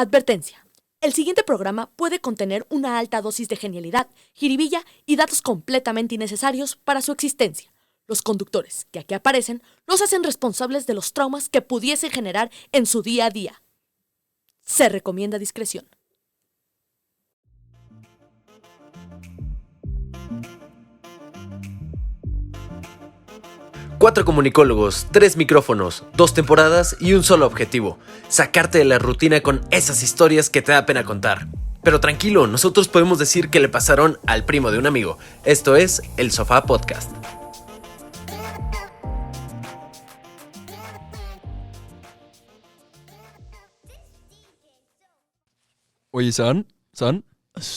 Advertencia. El siguiente programa puede contener una alta dosis de genialidad, jiribilla y datos completamente innecesarios para su existencia. Los conductores que aquí aparecen los hacen responsables de los traumas que pudiesen generar en su día a día. Se recomienda discreción. Cuatro comunicólogos, 3 micrófonos, 2 temporadas y un solo objetivo: sacarte de la rutina con esas historias que te da pena contar. Pero tranquilo, nosotros podemos decir que le pasaron al primo de un amigo. Esto es El Sofá Podcast. Oye, San,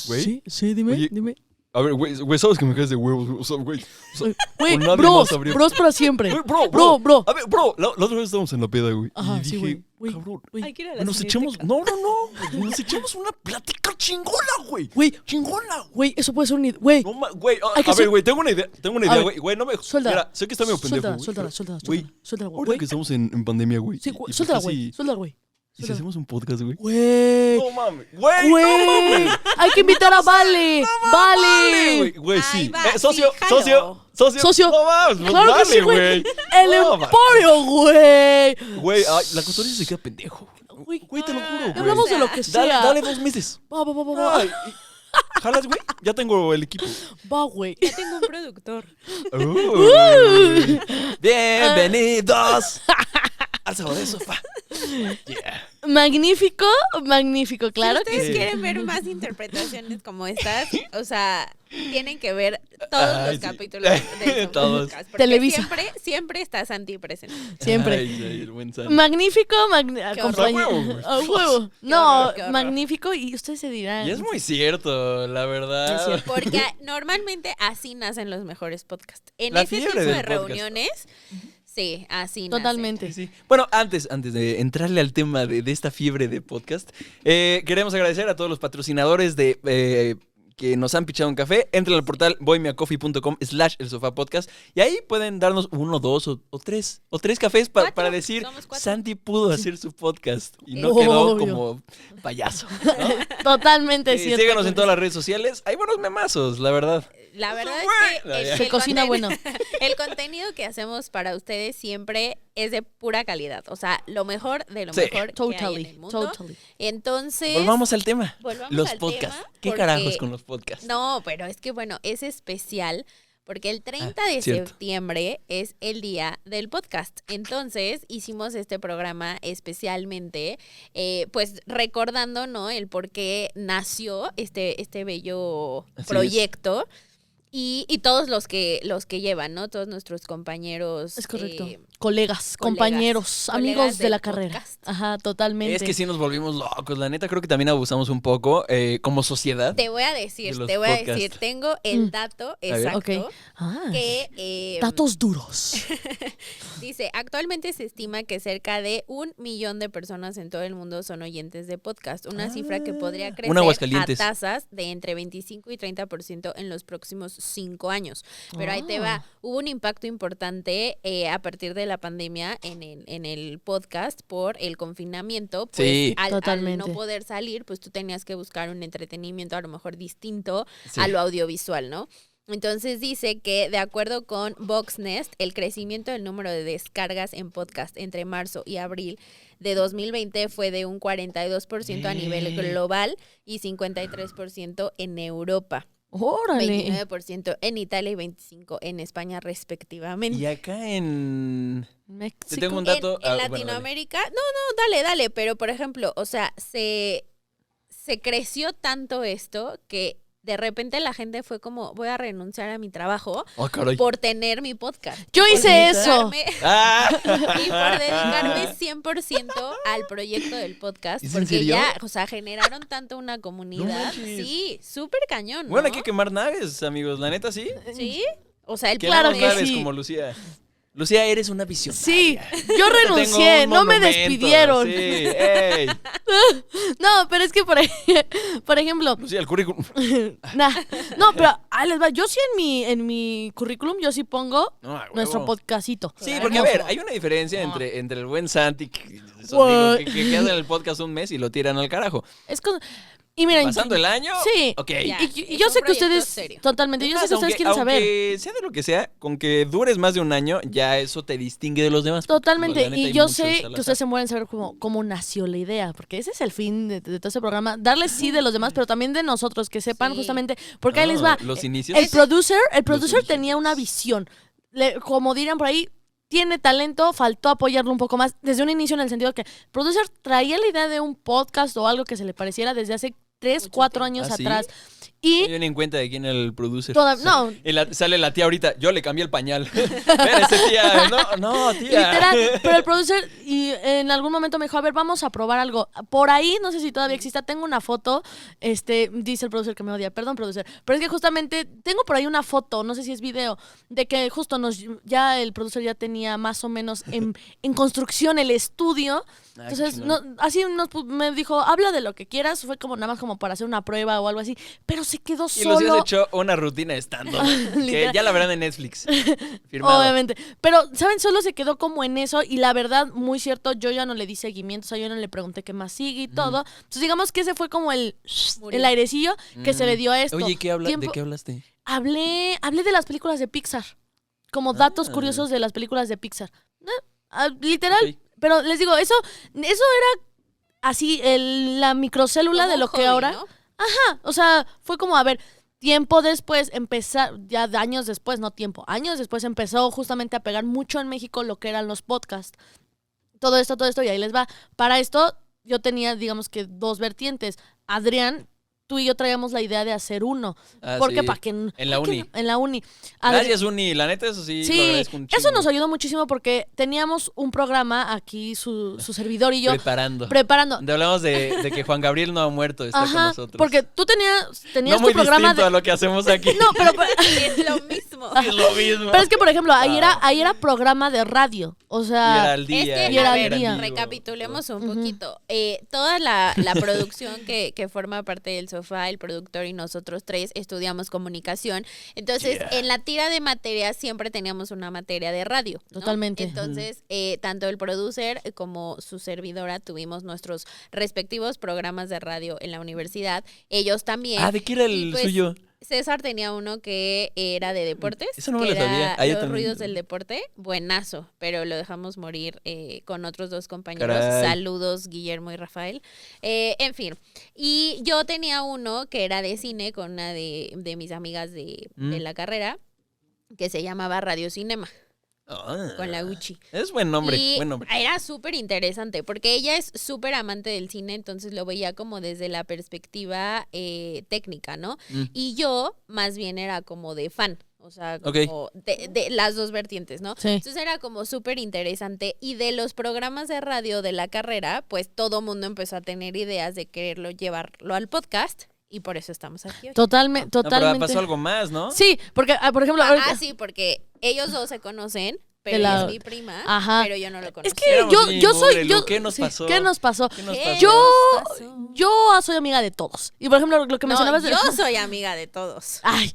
güey. Sí, dime, Oye, dime. A ver, güey, sabes que me caes de huevos, o sea, güey. Güey, con nadie bros, más habría- bros para siempre. Güey, Bro. A ver, bro, la otra vez estábamos en la peda, güey. Ajá, y sí, dije, güey. cabrón, Güey, nos echamos... No, nos echamos una plática chingona, güey. Güey, Chingona, güey. güey, eso puede ser un... Güey, No, güey, Hay que a ver, hacer- güey, tengo una idea, A ver, güey. Güey, no me... suéltala. Mira, sé que está medio pendejo, güey. Suéltala, Güey, güey. ahorita que estamos en pandemia, güey. Sí, y pues suéltala, casi- güey. Suéltala, güey. ¿Y si hacemos un podcast, güey? Güey. No mames, güey, no Güey. mames. Hay que invitar a Vale. Vale. Güey, Ahí sí. va, Socio, sí, jalo. Socio. No mames, pues Claro que dale, sí, güey. güey. El No, va. Emporio, güey. Güey, la cotorrisa se queda pendejo. Güey, te lo juro, güey. Hablamos de lo que sea. Dale 2 meses. Va. Ay, ¿jalas, güey? Ya tengo el equipo. Va, güey. Ya tengo un productor. Bienvenidos al Sabor de Sofá. Yeah. Magnífico, claro Si que ustedes sí. quieren ver más interpretaciones como estas, o sea, tienen que ver todos Ay, los sí. capítulos de Todos. podcast. Porque Televisa. siempre está Santi presente. Siempre. Ay, el buen San. Magnífico, Qué horror. A huevo, güey. A huevo. Qué No, horror, qué horror. magnífico y ustedes se dirán. Y es muy cierto, la verdad. Es cierto. Porque normalmente así nacen los mejores podcasts. En La ese tipo fiebre de del podcast. reuniones, sí, así nacen. Totalmente. Sí. Bueno, antes de entrarle al tema de esta fiebre de podcast, queremos agradecer a todos los patrocinadores que nos han pichado un café. Entren al portal boymeacoffee.com/elsofapodcast y ahí pueden darnos 1, 2 o 3 cafés Cuatro, para decir somos 4. Santi pudo hacer su podcast y no Obvio. quedó como payaso, ¿no? Totalmente Sí, cierto. síganos en todas las redes sociales. Hay buenos memazos, la verdad. La verdad es No, que ya. Se cocina bueno. El contenido que hacemos para ustedes siempre es de pura calidad. O sea, lo mejor de lo Sí. mejor que hay en el mundo. Totally. Entonces, Volvamos al tema. volvamos Los al podcasts. tema, ¿Qué porque- carajos con los podcasts? No, pero es que bueno, es especial porque el 30 de cierto. septiembre es el día del podcast. Entonces hicimos este programa especialmente, pues recordando, ¿no? El por qué nació este bello Así es. proyecto. Y todos los que llevan, ¿no? Todos nuestros compañeros. Es correcto. Colegas, colegas, compañeros, amigos colegas de del la carrera. podcast. Ajá, totalmente. Es que sí nos volvimos locos. La neta, creo que también abusamos un poco como sociedad. Te voy a decir, De los te voy a podcasts. decir, tengo el dato ver. exacto Ok. Ah, que datos duros. dice, actualmente se estima que cerca de 1 millón de personas en todo el mundo son oyentes de podcast, una cifra que podría Un crecer a Aguascalientes. tasas de entre 25 y 30% en los próximos 5 años. Pero ahí te va, hubo un impacto importante a partir de la pandemia en el podcast por el confinamiento, pues Sí. al Totalmente. no poder salir, pues tú tenías que buscar un entretenimiento a lo mejor distinto Sí. a lo audiovisual, ¿no? Entonces dice que de acuerdo con Voxnest, el crecimiento del número de descargas en podcast entre marzo y abril de 2020 fue de un 42% a nivel global y 53% en Europa, Órale. 29% en Italia y 25% en España respectivamente. Y acá en... México. Te tengo un En, dato... en bueno, dale. Latinoamérica, dale, pero por ejemplo, o sea, se creció tanto esto que de repente la gente fue como, voy a renunciar a mi trabajo Ah, caray. por tener mi podcast. Yo Por hice eso. dedicarme- Ah. Y por dedicarme 100% al proyecto del podcast. ¿Es en Porque serio? ya, o sea, generaron tanto una No comunidad. manches. Sí, súper cañón, ¿no? Bueno, hay que quemar naves, amigos. La neta, sí. Sí, o sea, el Claro Quemamos que naves sí. como Lucía. Lucía, eres una visionaria. Sí, yo Te renuncié, tengo un no me monumento, despidieron. Sí, ey. No, pero es que por ejemplo, Lucía, el currículum. no, pero ahí les va. Yo sí en mi currículum yo sí pongo No, a huevo. nuestro podcastito. Sí, porque a ver, hay una diferencia entre el buen Santi, que Eso digo, que hacen el podcast un mes y lo tiran al carajo. Y miren, ¿Pasando el año? Sí. Ok. Ya. y Es yo un sé que proyecto ustedes, serio. totalmente, yo sé que ustedes quieren saber. Aunque sea de lo que sea, con que dures más de un año, ya eso te distingue de los demás. Totalmente, La neta, y hay yo muchos sé al que azar. ustedes se mueren saber cómo nació la idea, porque ese es el fin de todo este programa, darles sí de los demás, pero también de nosotros, que sepan Sí. justamente, porque ahí les va. Los inicios. El producer inicios. tenía una visión, como dirían por ahí, tiene talento, faltó apoyarlo un poco más desde un inicio, en el sentido que el producer traía la idea de un podcast o algo que se le pareciera desde hace 3, Mucho 4 tiempo. años ¿Ah, sí? atrás. No Y me en cuenta de quién era el producer. no, Y sale la tía ahorita, yo le cambié el pañal. Espérese, tía. No, tía. literal, pero el producer y en algún momento me dijo, a ver, vamos a probar algo. Por ahí, no sé si todavía exista, tengo una foto, dice el producer que me odia, perdón, producer, pero es que justamente tengo por ahí una foto, no sé si es video, de que justo ya el producer ya tenía más o menos en construcción el estudio. Ay, Entonces, qué chingón. me dijo, habla de lo que quieras, fue como nada más como para hacer una prueba o algo así, pero se quedó Y los días solo. hecho una rutina estando. que Literal. ya la verán en Netflix. Firmado. Obviamente. Pero, ¿saben? Solo se quedó como en eso. Y la verdad, muy cierto, yo ya no le di seguimiento. O sea, yo no le pregunté qué más sigue y todo. Entonces, digamos que ese fue como el Murió. airecillo que se le dio a esto. Oye, ¿de qué Tiempo- hablaste? Hablé de las películas de Pixar. Como datos curiosos de las películas de Pixar. Literal. Ok. Pero les digo, eso era así la microcélula Como de lo un que hobby, ahora. ¿no? O sea, fue como, a ver, tiempo después, ya de años después, no tiempo, años después empezó justamente a pegar mucho en México lo que eran los podcasts. Todo esto, y ahí les va. Para esto, yo tenía, digamos que 2 vertientes. Adrián, tú y yo traíamos la idea de hacer uno. Ah, porque sí. para que... En la uni. En la uni. Gracias, Uni. La neta, eso sí, lo Sí, agradezco un eso chingo. nos ayudó muchísimo porque teníamos un programa aquí, su servidor y yo, preparando. Donde hablamos de que Juan Gabriel no ha muerto, está con Ajá, nosotros. porque tú tenías no tu muy programa distinto a lo que hacemos aquí. No, pero Es lo mismo. es lo mismo. pero es que, por ejemplo, ahí era programa de radio. O Y sea, era al día. Es que, Y era a al ver, día. recapitulemos un poquito. Toda la producción que forma parte del sofá, el productor y nosotros 3 estudiamos comunicación. Entonces, en la tira de materias siempre teníamos una materia de radio, ¿no? Totalmente. Entonces, tanto el producer como su servidora tuvimos nuestros respectivos programas de radio en la universidad. Ellos también. ¿De qué era Y, el pues, suyo? César tenía uno que era de deportes. Eso no me que lo sabía. era Yo Los también. ruidos del deporte. Buenazo, pero lo dejamos morir con otros 2 compañeros. Caray. Saludos, Guillermo y Rafael. En fin. Y yo tenía uno que era de cine con una de mis amigas de la carrera, que se llamaba Radio Cinema, con la Uchi. Es buen nombre, Y buen nombre. era súper interesante porque ella es súper amante del cine, entonces lo veía como desde la perspectiva técnica, ¿no? Y yo más bien era como de fan, o sea, como de las 2 vertientes, ¿no? Sí. Entonces era como súper interesante y de los programas de radio de la carrera, pues todo mundo empezó a tener ideas de quererlo llevarlo al podcast y por eso estamos aquí hoy. totalmente. No, pero pasó algo más, ¿no? Sí, porque, por ejemplo, ahorita- Sí, porque ellos 2 se conocen, pero De la- ella es mi prima, Ajá. pero yo no lo conozco. es que Éramos yo niños, soy... Lelu, ¿qué nos pasó? ¿Qué nos pasó? ¿Qué nos ¿Qué? pasó? Yo soy amiga de todos. Y por ejemplo, lo que No, mencionabas de... yo soy amiga de todos. Ay,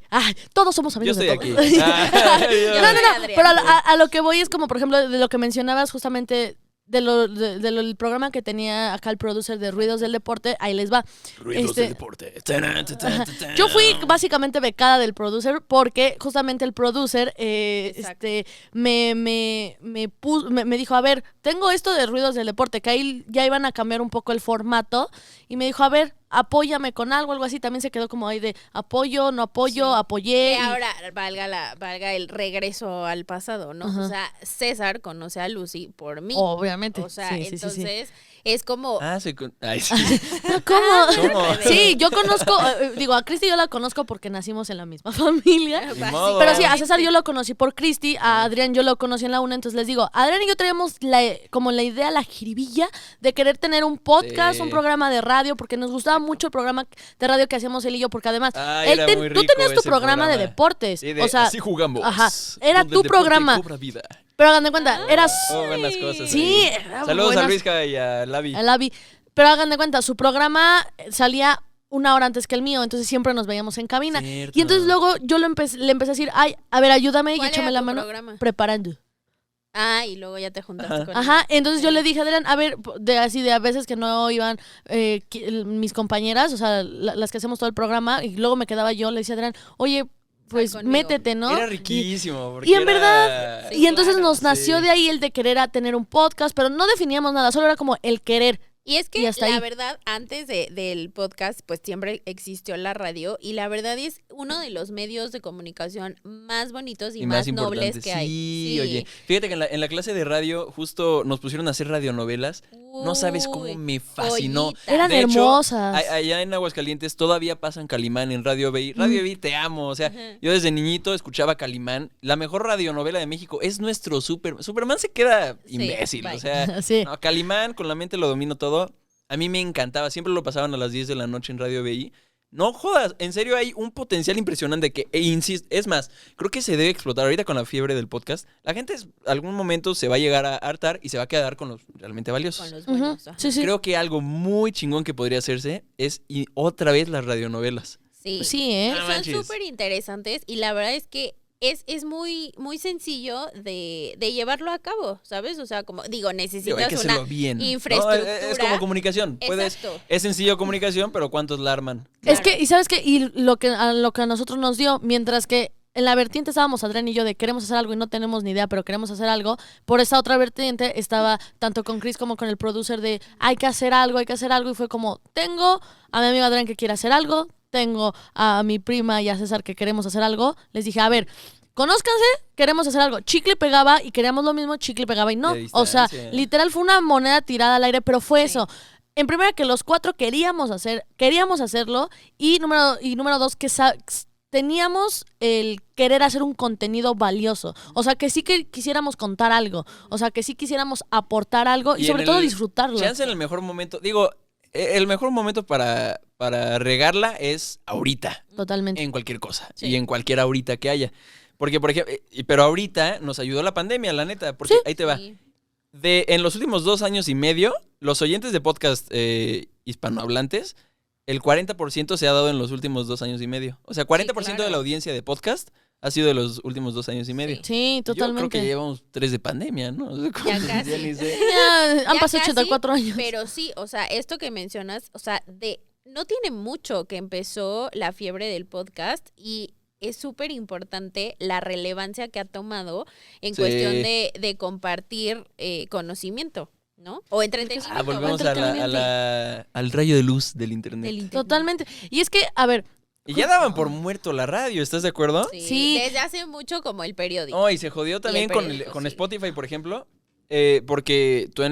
todos somos Yo amigos estoy de aquí. todos. Yo No, soy Adrián. pero a lo que voy es como, por ejemplo, de lo que mencionabas justamente del programa que tenía acá el producer de Ruidos del Deporte, ahí les va. Ruidos Este, del deporte. Yo fui básicamente becada del producer porque justamente el producer Exacto. me dijo, a ver, tengo esto de Ruidos del Deporte, que ahí ya iban a cambiar un poco el formato, y me dijo, a ver, apóyame con algo así. También se quedó como ahí de apoyo, no apoyo, Sí. apoyé. Que ahora valga el regreso al pasado, ¿no? Ajá. O sea, César conoce a Lucy por mí. Obviamente. O sea, Sí, sí, sí, sí. entonces es como... Ay, sí. ¿Cómo? ¿Cómo? Sí, yo conozco, digo, a Cristi yo la conozco porque nacimos en la misma familia. Ni modo. Pero sí, a César yo lo conocí por Cristi, a Adrián yo lo conocí en la UNA, entonces les digo, Adrián y yo traíamos como la idea, la jiribilla de querer tener un podcast, Sí. un programa de radio, porque nos gustaba mucho el programa de radio que hacíamos él y yo, porque además, Ay, era muy tú rico tenías tu ese programa de programa. deportes, Sí, o sea, así jugamos. ajá, era donde tu el deporte programa, cobra vida. pero hagan de cuenta, eras... Oh, buenas cosas. Sí, ahí. era Saludos a buenas- Luisca y a Lavi. a Lavi. Pero hagan de cuenta, su programa salía 1 hora antes que el mío, entonces siempre nos veíamos en cabina. Cierto. Y entonces luego yo le empecé a decir, ay, a ver, ayúdame y ¿Cuál échame era la tu mano. programa? Preparando. Ah, y luego ya te juntaste con Ajá, ella. entonces yo le dije a Adrián, a ver, así de a veces que no iban mis compañeras, o sea, las que hacemos todo el programa, y luego me quedaba yo, le decía a Adrián, oye, pues conmigo. métete, ¿no? Era riquísimo. porque Y en era- verdad, Sí, y entonces claro. nos nació Sí. de ahí el de querer a tener un podcast, pero no definíamos nada, solo era como el querer. Y es Y que hasta la ahí. verdad, antes del podcast, pues siempre existió la radio y la verdad es uno de los medios de comunicación más bonitos y, más nobles importante. que hay. Sí, oye. Fíjate que en la clase de radio justo nos pusieron a hacer radionovelas. No sabes cómo Uy, me fascinó. joyita. Eran De hecho, hermosas. Allá en Aguascalientes todavía pasan Calimán en Radio BI. Radio BI te amo. O sea, Ajá. yo desde niñito escuchaba Calimán. La mejor radionovela de México es nuestro Superman se queda Sí, imbécil. bye. O sea, Sí. no, Calimán con la mente lo domino todo. A mí me encantaba. Siempre lo pasaban a las 10 de la noche en Radio BI. No jodas, en serio hay un potencial impresionante que, insisto, es más, creo que se debe explotar ahorita con la fiebre del podcast. La gente algún momento se va a llegar a hartar y se va a quedar con los realmente valiosos. Con los Ujú, buenos. ajá. Sí, sí. Creo que algo muy chingón que podría hacerse es otra vez las radionovelas. Sí. Sí, ¿eh? No Son manches. súper interesantes y la verdad es que es muy, muy sencillo de llevarlo a cabo, ¿sabes? O sea, como digo, Digo, hay necesitas que una hacerlo bien. ¿no? infraestructura. Es como comunicación. Exacto. Es sencillo comunicación, pero ¿cuántos la arman? Es Claro. que, y sabes qué, y lo que a nosotros nos dio, mientras que en la vertiente estábamos Adrián y yo de queremos hacer algo y no tenemos ni idea, pero queremos hacer algo, por esa otra vertiente estaba tanto con Chris como con el producer de hay que hacer algo, y fue como, tengo a mi amigo Adrián que quiere hacer algo, tengo a mi prima y a César que queremos hacer algo, les dije, a ver, conózcanse, queremos hacer algo. Chicle pegaba y queríamos lo mismo, chicle pegaba y no. De O sea, distancia. literal fue una moneda tirada al aire, pero fue Sí. eso. En primera que los cuatro queríamos hacerlo y número dos que teníamos el querer hacer un contenido valioso. O sea, que sí que quisiéramos contar algo. O sea, que sí quisiéramos aportar algo y Y sobre en todo el- disfrutarlo. Chance en el mejor momento. Digo, el mejor momento para regarla es ahorita. Totalmente. En cualquier cosa. Sí. Y en cualquier ahorita que haya. Porque, por ejemplo, pero ahorita nos ayudó la pandemia, la neta. Porque ahí te va. Sí. En los últimos 2 años y medio, los oyentes de podcast hispanohablantes, el 40% se ha dado en los últimos 2 años y medio. O sea, 40% de la claro. audiencia de podcast ha sido de los últimos 2 años y medio. Sí, Yo creo totalmente. que llevamos 3 de pandemia, ¿no? O sea, como- Ya casi. ni sé. Ya han Ya pasado casi, 84 años. Pero sí, o sea, esto que mencionas, o sea, no tiene mucho que empezó la fiebre del podcast y es súper importante la relevancia que ha tomado en Sí. cuestión de compartir conocimiento, ¿no? O entretenimiento. Ah, volvemos al rayo de luz del internet. del internet. Totalmente. Y es que, a ver, Y ya daban por muerto la radio, ¿estás de acuerdo? Sí, Sí. desde hace mucho como el periódico. No, y se jodió también con periódico, sí. Spotify, por ejemplo, porque tú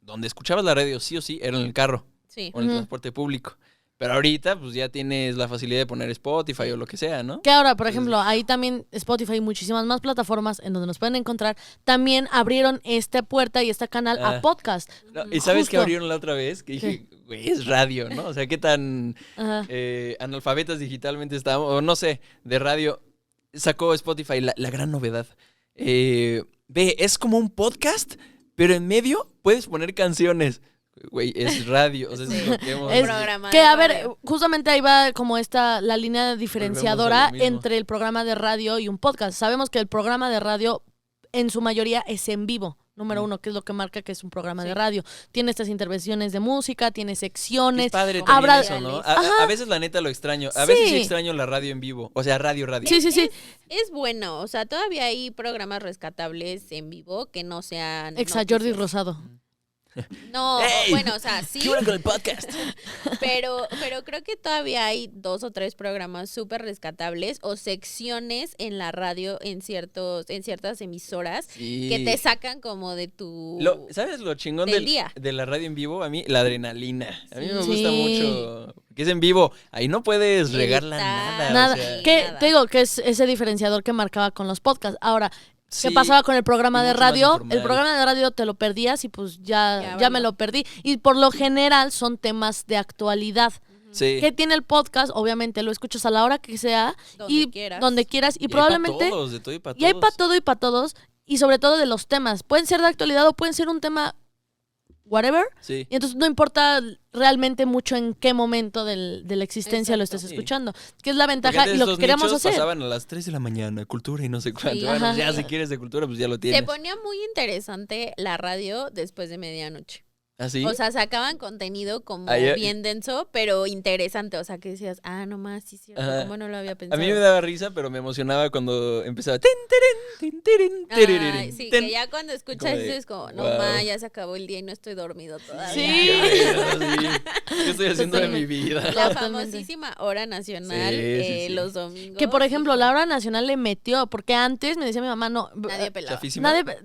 donde escuchabas la radio sí o sí era en el carro Sí. o en el Ujú. transporte público. Pero ahorita pues ya tienes la facilidad de poner Spotify o lo que sea, ¿no? que ahora, por ejemplo, ahí también Spotify y muchísimas más plataformas en donde nos pueden encontrar, también abrieron esta puerta y este canal Ah. a podcast. No, ¿y sabes qué Justo. abrieron la otra vez? Que dije, güey, es radio, ¿no? O sea, qué tan Ajá. analfabetas digitalmente estábamos, o no sé, de radio. Sacó Spotify la gran novedad. Ve, es como un podcast, pero en medio puedes poner canciones. Güey, es radio. O sea, Sí. es lo que hemos... Es programa que, de a ver, radio. justamente ahí va como la línea diferenciadora Volvemos a lo mismo. entre el programa de radio y un podcast. Sabemos que el programa de radio en su mayoría es en vivo. Número uno, que es lo que marca que es un programa de Sí. radio. Tiene estas intervenciones de música, tiene Es secciones. padre Habrá- también eso, ¿no? Ajá. A veces la neta lo extraño. A veces sí Sí. extraño la radio en vivo. O sea, radio. Sí, sí, sí. Es bueno, o sea, todavía hay programas rescatables en vivo que no sean Exa Jordi noticias. Rosado. No, ¡Ey! bueno, o sea, sí, ¿Qué onda con el podcast? pero creo que todavía hay 2 o 3 programas súper rescatables o secciones en la radio en ciertas emisoras que te sacan como de tu ¿Sabes lo chingón del del- día. de la radio en vivo? A mí, la adrenalina. A mí me Sí. gusta mucho. Que es en vivo. Ahí no puedes regarla Editar. nada. Nada. O sea, Que nada. te digo que es ese diferenciador que marcaba con los podcasts. Ahora, ¿qué sí, pasaba con el programa y de mucho más radio? informal. El programa de radio te lo perdías y pues Ya ya me valió. lo perdí. Y por lo general son temas de actualidad. Sí. ¿Qué tiene el podcast? Obviamente lo escuchas a la hora que sea Donde y quieras. donde quieras. Y hay pa' probablemente... todos, de todo y para Y hay todos. para todo y para todos. Y sobre todo de los temas. Pueden ser de actualidad o pueden ser un tema whatever. Sí. Y entonces no importa realmente mucho en qué momento de la existencia lo estés Exacto. escuchando. Que es la Porque ventaja antes y lo que estos queríamos nichos hacer. pasaban a las 3 de la mañana, cultura y no sé cuánto. Sí. Bueno, Ajá. ya si quieres de cultura, pues ya lo Se tienes. ponía muy interesante la radio después de medianoche. ¿Así? O sea, sacaban contenido como Ahí- bien denso, pero interesante. O sea, que decías, no más, sí, cierto, Ajá. ¿cómo no lo había A pensado? mí me daba risa, pero me emocionaba cuando empezaba. Tin, tirin, tin, tirin, tiririn, Ay, sí, tin. que ya cuando escuchas Como de, dices como, no wow. más, ya se acabó el día y no estoy dormido todavía. Sí. ¿Qué estoy haciendo de mi vida? La Totalmente. famosísima hora nacional, Sí. los domingos. Que por ejemplo, hijo, la hora nacional le metió, porque antes me decía mi mamá, no. nadie pelaba. Chafísima. Nadie.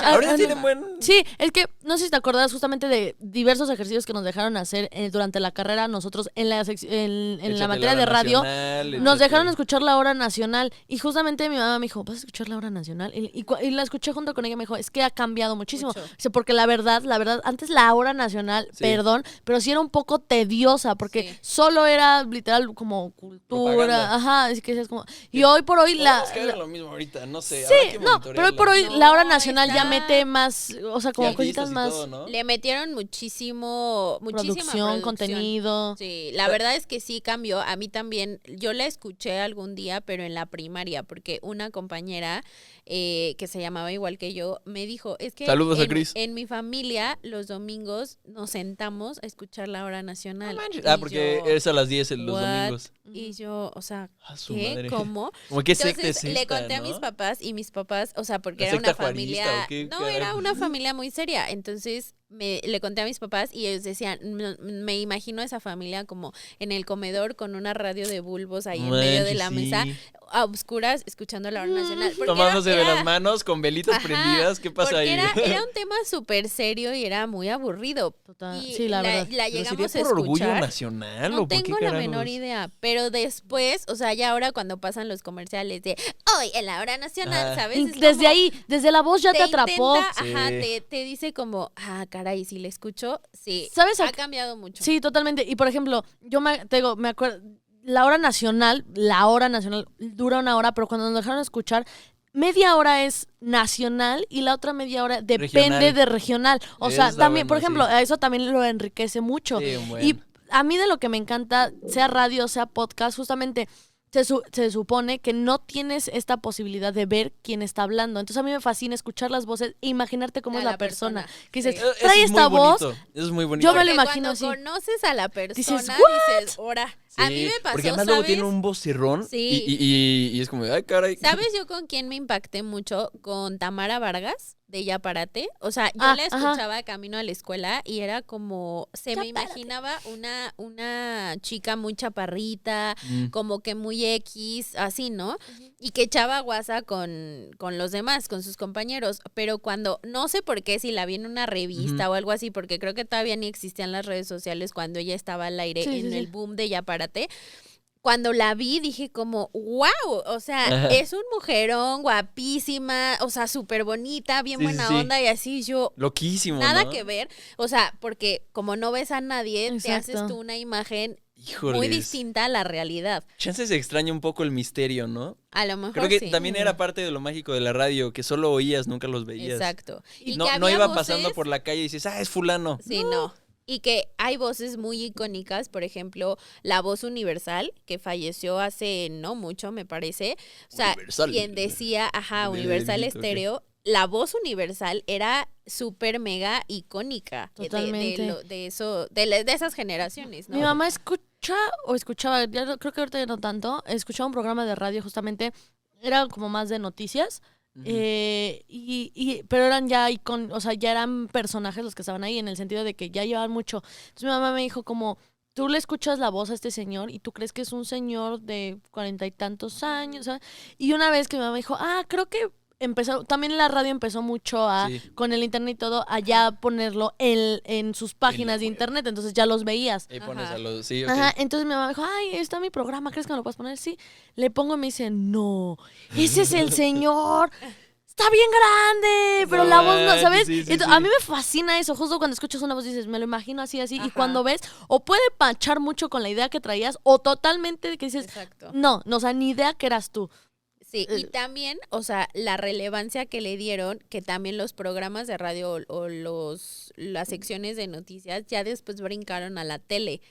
Ahora en- tienen buen. Sí, es que no sé si te acuerdas justamente de diversos ejercicios que nos dejaron hacer durante la carrera nosotros en la, en la Échate materia hora de radio. nacional, Nos échate- dejaron escuchar la hora nacional y justamente mi mamá me dijo, ¿vas a escuchar la hora nacional? Y la escuché junto con ella, me dijo, es que ha cambiado muchísimo. Mucho. Dice, porque la verdad, antes la hora nacional, Sí. perdón, pero sí era un poco tediosa porque Sí. solo era literal como cultura, Propaganda. ajá, así que es como... Y hoy por hoy Podemos caer en lo mismo ahorita, no sé. Sí, habrá que no, pero hoy por hoy monitorearla. la hora No, nacional ya está- mete más, o sea, Y como artistas cositas y más... todo, ¿no? Le metieron muchísima producción, contenido. Sí, la verdad es que sí cambió. A mí también, yo la escuché algún día, pero en la primaria, porque una compañera que se llamaba igual que yo me dijo, es que Saludos a en, Cris. en mi familia los domingos nos sentamos a escuchar la hora nacional. No manches. Y Porque yo, es a las 10 los "What?". domingos. Y yo, o sea, A su ¿qué? madre. ¿Cómo? Como que secta Entonces es le esta, conté a mis ¿no? papás y mis papás, o sea, porque ¿La era una secta juarista familia, o qué no, carajo? era una familia muy seria. Entonces le conté a mis papás y ellos decían, me imagino esa familia como en el comedor con una radio de bulbos ahí en medio de Manches, la sí. mesa, a obscuras, escuchando la hora nacional. Porque Tomándose de era- las manos con velitas Ajá, prendidas. ¿Qué pasa porque ahí? Era un tema súper serio y era muy aburrido. Total, Y sí, la verdad. la ¿Pero llegamos sería a por orgullo escuchar. nacional No o por qué tengo la carajos? menor idea, pero después, o sea, ya ahora cuando pasan los comerciales de hoy en la hora nacional, Ajá. ¿sabes? Es Desde como ahí, desde la voz ya te atrapó. intenta, ajá, Sí. te dice como, caray, si le escucho, sí, ¿Sabes ha cambiado mucho. Sí, totalmente. Y por ejemplo, yo me acuerdo, la hora nacional dura una hora, pero cuando nos dejaron escuchar, media hora es nacional y la otra media hora depende Regional. de regional. O sea, Está también, por bueno, ejemplo, sí. eso también lo enriquece mucho. Sí, un buen. Y a mí de lo que me encanta, sea radio, sea podcast, justamente se supone que no tienes esta posibilidad de ver quién está hablando. Entonces a mí me fascina escuchar las voces e imaginarte cómo A es la la persona. persona, Que dices, sí. Eso trae es muy esta voz. bonito, Eso es muy bonito. Yo me lo Porque imagino cuando así. conoces a la persona, Dices, dices, ora. A Sí, mí me pasó, porque además luego ¿sabes? tiene un vocerrón Sí. y es como, ay, caray. ¿Sabes yo con quién me impacté mucho? Con Tamara Vargas, de Ya Párate. O sea, yo Ah, la ajá. escuchaba camino a la escuela y era como, me imaginaba una chica muy chaparrita, Mm. como que muy X, así, ¿no? Y que echaba guasa con los demás, con sus compañeros. Pero cuando, no sé por qué, si la vi en una revista o algo así, porque creo que todavía ni existían las redes sociales cuando ella estaba al aire Sí, en sí, el sí. boom de Ya Párate. Cuando la vi dije como, wow, o sea, Ajá. es un mujerón guapísima, o sea, súper bonita, bien Sí, sí, buena sí. onda y así yo, Loquísimo, nada ¿no? que ver, o sea, porque como no ves a nadie, te haces Exacto. tú una imagen Híjoles. muy distinta a la realidad. Chances extraña un poco el misterio, ¿no? A lo mejor Creo que sí. también era parte de lo mágico de la radio, que solo oías, nunca los veías. Exacto. Y No, que no había iban pasando voces- por la calle y dices, es fulano. Sí, no. Y que hay voces muy icónicas, por ejemplo, la voz universal, que falleció hace no mucho, me parece. O sea, Universal. quien decía, ajá, De Universal Benito, ok. Estéreo, la voz universal era súper mega icónica Totalmente. de esas generaciones, ¿no? Mi mamá escuchaba, creo que ahorita ya no tanto, escuchaba un programa de radio justamente, era como más de noticias, Ujú. pero eran ya o sea, ya eran personajes los que estaban ahí, en el sentido de que ya llevaban mucho. Entonces mi mamá me dijo como, tú le escuchas la voz a este señor y tú crees que es un señor de 40 y tantos años, ¿sabes? Y una vez que mi mamá dijo, creo que también la radio empezó mucho Sí. con el internet y todo, a ya ponerlo en sus páginas de web. internet, entonces ya los veías. Ahí pones Ajá. a los... Sí, ok. Ajá, entonces mi mamá dijo, ahí está mi programa, ¿crees que me lo puedes poner? Sí. Le pongo y me dice, no, ese es el señor. Está bien grande, pero No la voz no, manches, ¿sabes? sí, sí, Entonces, sí. a mí me fascina eso, justo cuando escuchas una voz dices, me lo imagino así, así, y Ajá. cuando ves, o puede pachar mucho con la idea que traías, o totalmente que dices, Exacto. no, o sea, ni idea que eras tú. Sí, y también, o sea, la relevancia que le dieron, que también los programas de radio o las secciones de noticias ya después brincaron a la tele.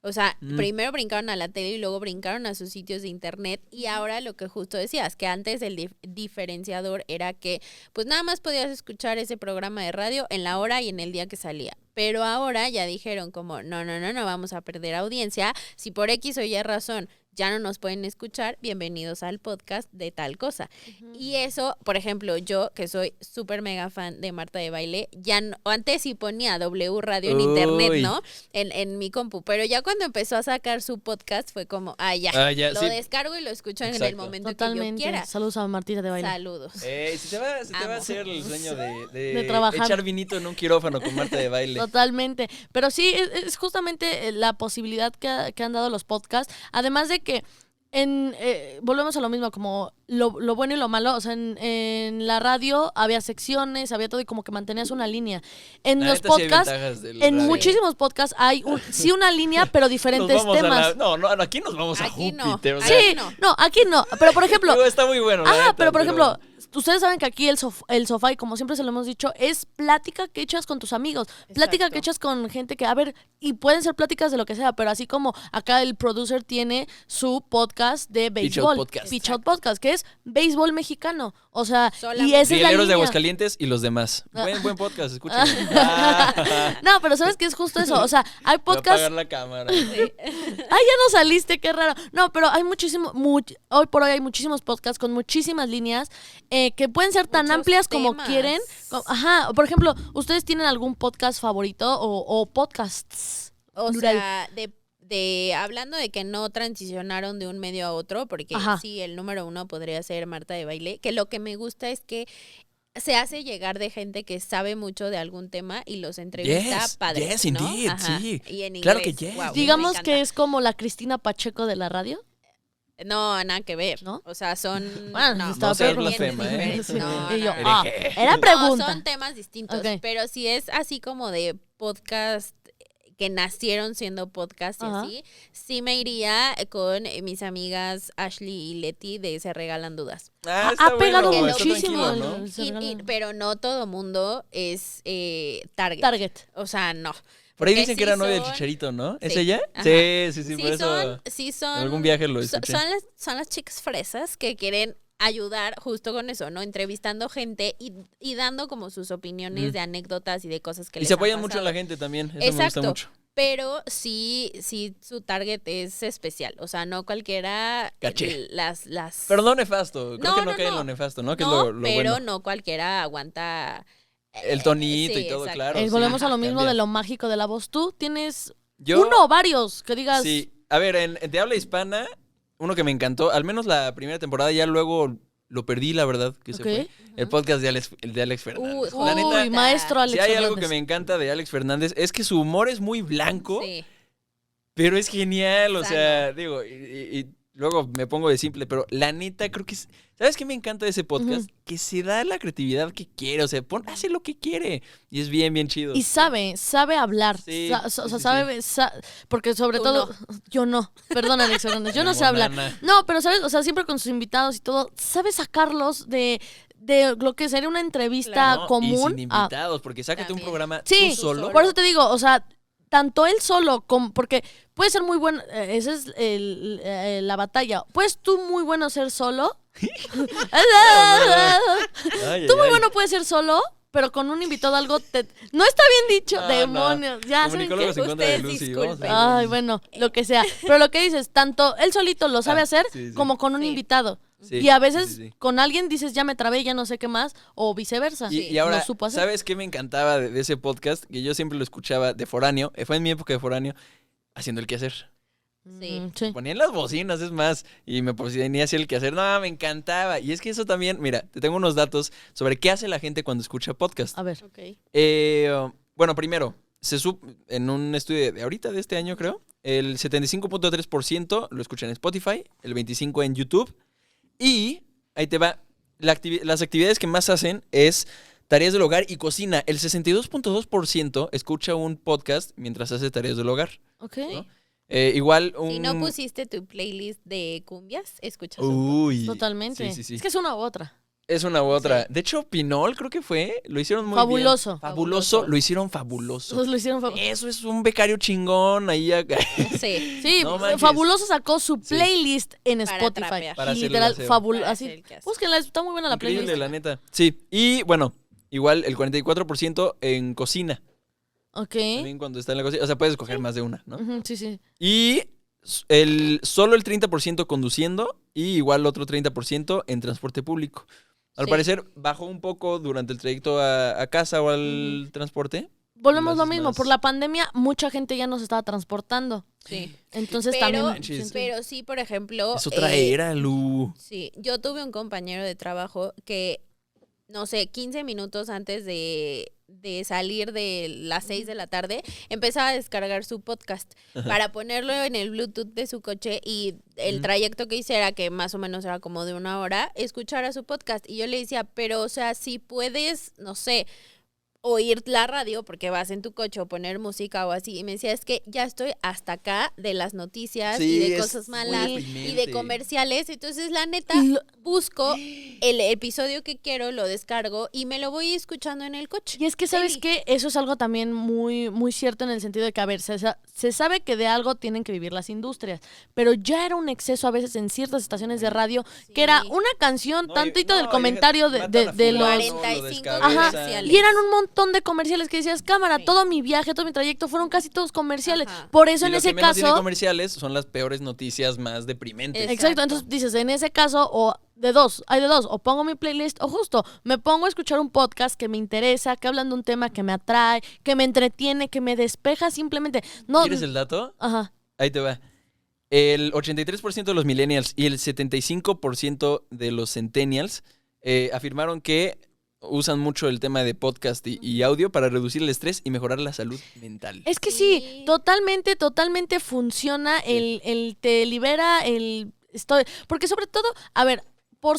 O sea, primero brincaron a la tele y luego brincaron a sus sitios de internet y ahora lo que justo decías, que antes el diferenciador era que pues nada más podías escuchar ese programa de radio en la hora y en el día que salía. Pero ahora ya dijeron como, no, vamos a perder audiencia. Si por X o Y razón ya no nos pueden escuchar, bienvenidos al podcast de tal cosa. Y eso, por ejemplo, yo que soy súper mega fan de Marta de Baile, ya no, antes sí ponía W Radio en internet, ¿no? En mi compu, pero ya cuando empezó a sacar su podcast fue como, ya, lo descargo y lo escucho en el momento Totalmente. que yo quiera. Saludos a Martina de Baile. Saludos. Si te va a hacer el sueño de trabajar. Echar vinito en un quirófano con Marta de Baile. Totalmente. Pero sí, es justamente la posibilidad que han dado los podcasts. Además de que volvemos a lo mismo, como lo bueno y lo malo. O sea, en la radio había secciones, había todo y como que mantenías una línea. En los podcasts, muchísimos podcasts hay una línea, pero diferentes temas. Aquí nos vamos a Júpiter. No. O sea, aquí no. Pero por ejemplo. Está muy bueno. Pero por ejemplo. Ustedes saben que aquí el sofá, y como siempre se lo hemos dicho, es plática que echas con tus amigos. Plática Exacto. que echas con gente que, a ver, y pueden ser pláticas de lo que sea, pero así como acá el producer tiene su podcast de béisbol. Pitch Out Podcast, que es béisbol mexicano. O sea, y esa es la Rieleros de línea. Aguascalientes y los demás. Buen podcast, escúchenlo. No, pero ¿sabes qué es justo eso? O sea, hay podcasts. Voy a apagar la cámara. Ya no saliste, qué raro. No, pero hay hoy por hoy hay muchísimos podcasts con muchísimas líneas que pueden ser tan Muchos amplias como temas. quieren. Ajá, por ejemplo, ¿ustedes tienen algún podcast favorito o podcasts? O plural? sea, hablando de que no transicionaron de un medio a otro, porque Ajá. sí, el número 1 podría ser Marta de Baile, que lo que me gusta es que se hace llegar de gente que sabe mucho de algún tema y los entrevista padre. Yes, ¿no? indeed, Ajá. sí. Y en inglés, Claro que yes. wow, Digamos me que encanta. es como la Cristina Pacheco de la radio. No, nada que ver, ¿No? O sea, son... Bueno, estaba no seas preguntando. blasfema, ¿eh? Sí. No, Y yo, no. era pregunta. No, son temas distintos, Ok. pero si es así como de podcast que nacieron siendo podcast y Ajá. así, sí me iría con mis amigas Ashley y Leti de Se Regalan Dudas. Ha pegado bueno, está muchísimo tranquilo, ¿no? el Se Regalan. Pero no todo mundo es Target. O sea, no. Por ahí Porque dicen que sí era novia del son- Chicharito, ¿no? ¿Es Sí, ella? ajá. Sí, por eso. son. en algún viaje lo so- escuché. son las chicas fresas que quieren ayudar justo con eso, ¿no? Entrevistando gente y dando como sus opiniones de anécdotas y de cosas que Y les se han apoyan mucho en pasado. la gente también. Eso me Exacto. gusta mucho. Pero sí, su target es especial. O sea, no cualquiera. Caché. Las Pero no nefasto. Creo No, que no no, cae en no. lo nefasto, ¿no? Que es no, lo pero bueno. no cualquiera aguanta. El tonito sí, y todo, exacto. claro. sí. Volvemos a lo mismo Cambia. de lo mágico de la voz. ¿Tú tienes Yo, uno o varios que digas? Sí. A ver, en de habla hispana, uno que me encantó, al menos la primera temporada, ya luego lo perdí, la verdad, que se Ok. fue. El podcast de Alex Fernández. Uy, La neta, Uy, maestro Alex si hay algo Fernández. que me encanta de Alex Fernández es que su humor es muy blanco, Sí. pero es genial. O Sano. sea, digo, y luego me pongo de simple, pero la neta creo que es... ¿Sabes qué me encanta de ese podcast? Que se da la creatividad que quiere, o sea, hace lo que quiere. Y es bien, bien chido. Y sabe hablar. Sí, O sea, sí, sabe, porque sobre Tú todo, no. yo no, perdón Alex Fernández, yo no Como sé hablar. nana. No, pero sabes, o sea, siempre con sus invitados y todo, sabe sacarlos de lo que sería una entrevista Claro. ¿no? común Y sin a... invitados, porque sácate un También. programa Sí, tú solo. por eso te digo, o sea, tanto él solo como... Porque puede ser muy bueno, esa es la batalla. ¿Puedes tú muy bueno ser solo? Ay, Tú ay, muy ay. bueno puedes ser solo, pero con un invitado algo... No está bien dicho, No, demonios. no. Ya, ¿saben Comunicólogos qué? en contra de Ustedes Lucy. disculpen. Ay, bueno, lo que sea. Pero lo que dices, tanto él solito lo sabe hacer sí, sí. como con un Sí. invitado. Sí, Y a veces sí, sí. con alguien dices, ya me trabé, ya no sé qué más, o viceversa. Y ahora, Lo supo hacer. ¿sabes qué me encantaba de ese podcast? Que yo siempre lo escuchaba de foráneo, fue en mi época de foráneo, haciendo el quehacer. Sí. Sí. Ponían las bocinas, es más, y me ponía a hacer el quehacer. No, me encantaba. Y es que eso también, mira, te tengo unos datos sobre qué hace la gente cuando escucha podcast. A ver. Ok. Bueno, primero, en un estudio de ahorita, de este año creo, el 75.3% lo escucha en Spotify, el 25% en YouTube, y ahí te va, las actividades que más hacen es tareas del hogar y cocina. El 62.2% escucha un podcast mientras hace tareas del hogar. Ok. ¿no? Igual un... Si no pusiste tu playlist de cumbias, escuchas Uy. Totalmente. Sí. Es que es una u otra. Es una u otra. Sí. De hecho, Pinol creo que fue. Lo hicieron muy Fabuloso. bien. Fabuloso. Lo hicieron fabuloso. Todos lo hicieron fabuloso. Eso es un becario chingón ahí acá. Sí. Sí, No manches. Fabuloso sacó su Sí. playlist en Para Spotify. trapear. Para Y hacer el literal, aseo. fabuloso. Para Así. hacer el quehacer. Búsquenla, está muy buena la Increíble, playlist. la neta. Sí. Y bueno, igual el 44% en cocina. Ok. También cuando está en la cocina. O sea, puedes escoger más de una, ¿no? Ujú, sí. Y solo el 30% conduciendo y igual otro 30% en transporte público. Al Sí. parecer bajó un poco durante el trayecto a casa o al transporte. Volvemos Lo lo haces mismo. más- Por la pandemia, mucha gente ya no se estaba transportando. Sí. Entonces Pero, también. siento- pero sí, por ejemplo. Es otra era, Lu. Sí, yo tuve un compañero de trabajo que, no sé, 15 minutos antes de salir de las 6 de la tarde, empezaba a descargar su podcast para ponerlo en el Bluetooth de su coche y el trayecto que hiciera, que más o menos era como de 1 hora, escuchara su podcast. Y yo le decía, pero, o sea, si puedes, no sé, oír la radio porque vas en tu coche o poner música o así. Y me decía, es que ya estoy hasta acá de las noticias Sí, y de es cosas muy malas y deprimente. de comerciales. Entonces, la neta, Y lo- busco el episodio que quiero, lo descargo y me lo voy escuchando en el coche. Y es que, ¿sabes Eli. qué? Eso es algo también muy, muy cierto en el sentido de que, a ver, se sabe que de algo tienen que vivir las industrias, pero ya era un exceso a veces en ciertas estaciones de radio, que era Sí. una canción, No, tantito no, del y comentario matan de a los... fulano, 45 lo descabezan. comerciales. Y eran un montón de comerciales que decías, cámara, Sí. todo mi viaje, todo mi trayecto, fueron casi todos comerciales. Ajá. Por eso Y en lo ese que menos tiene caso... comerciales son las peores noticias más deprimentes. Es- Exacto, Exacto. entonces dices, en ese caso, o de dos, hay de dos, o pongo mi playlist, o justo, me pongo a escuchar un podcast que me interesa, que hablan de un tema que me atrae, que me entretiene, que me despeja simplemente. No, ¿Quieres el dato? Ajá. Ahí te va. El 83% de los millennials y el 75% de los centennials afirmaron que usan mucho el tema de podcast y audio para reducir el estrés y mejorar la salud mental. Es que sí, Sí. totalmente funciona, el te libera, porque sobre todo, a ver, por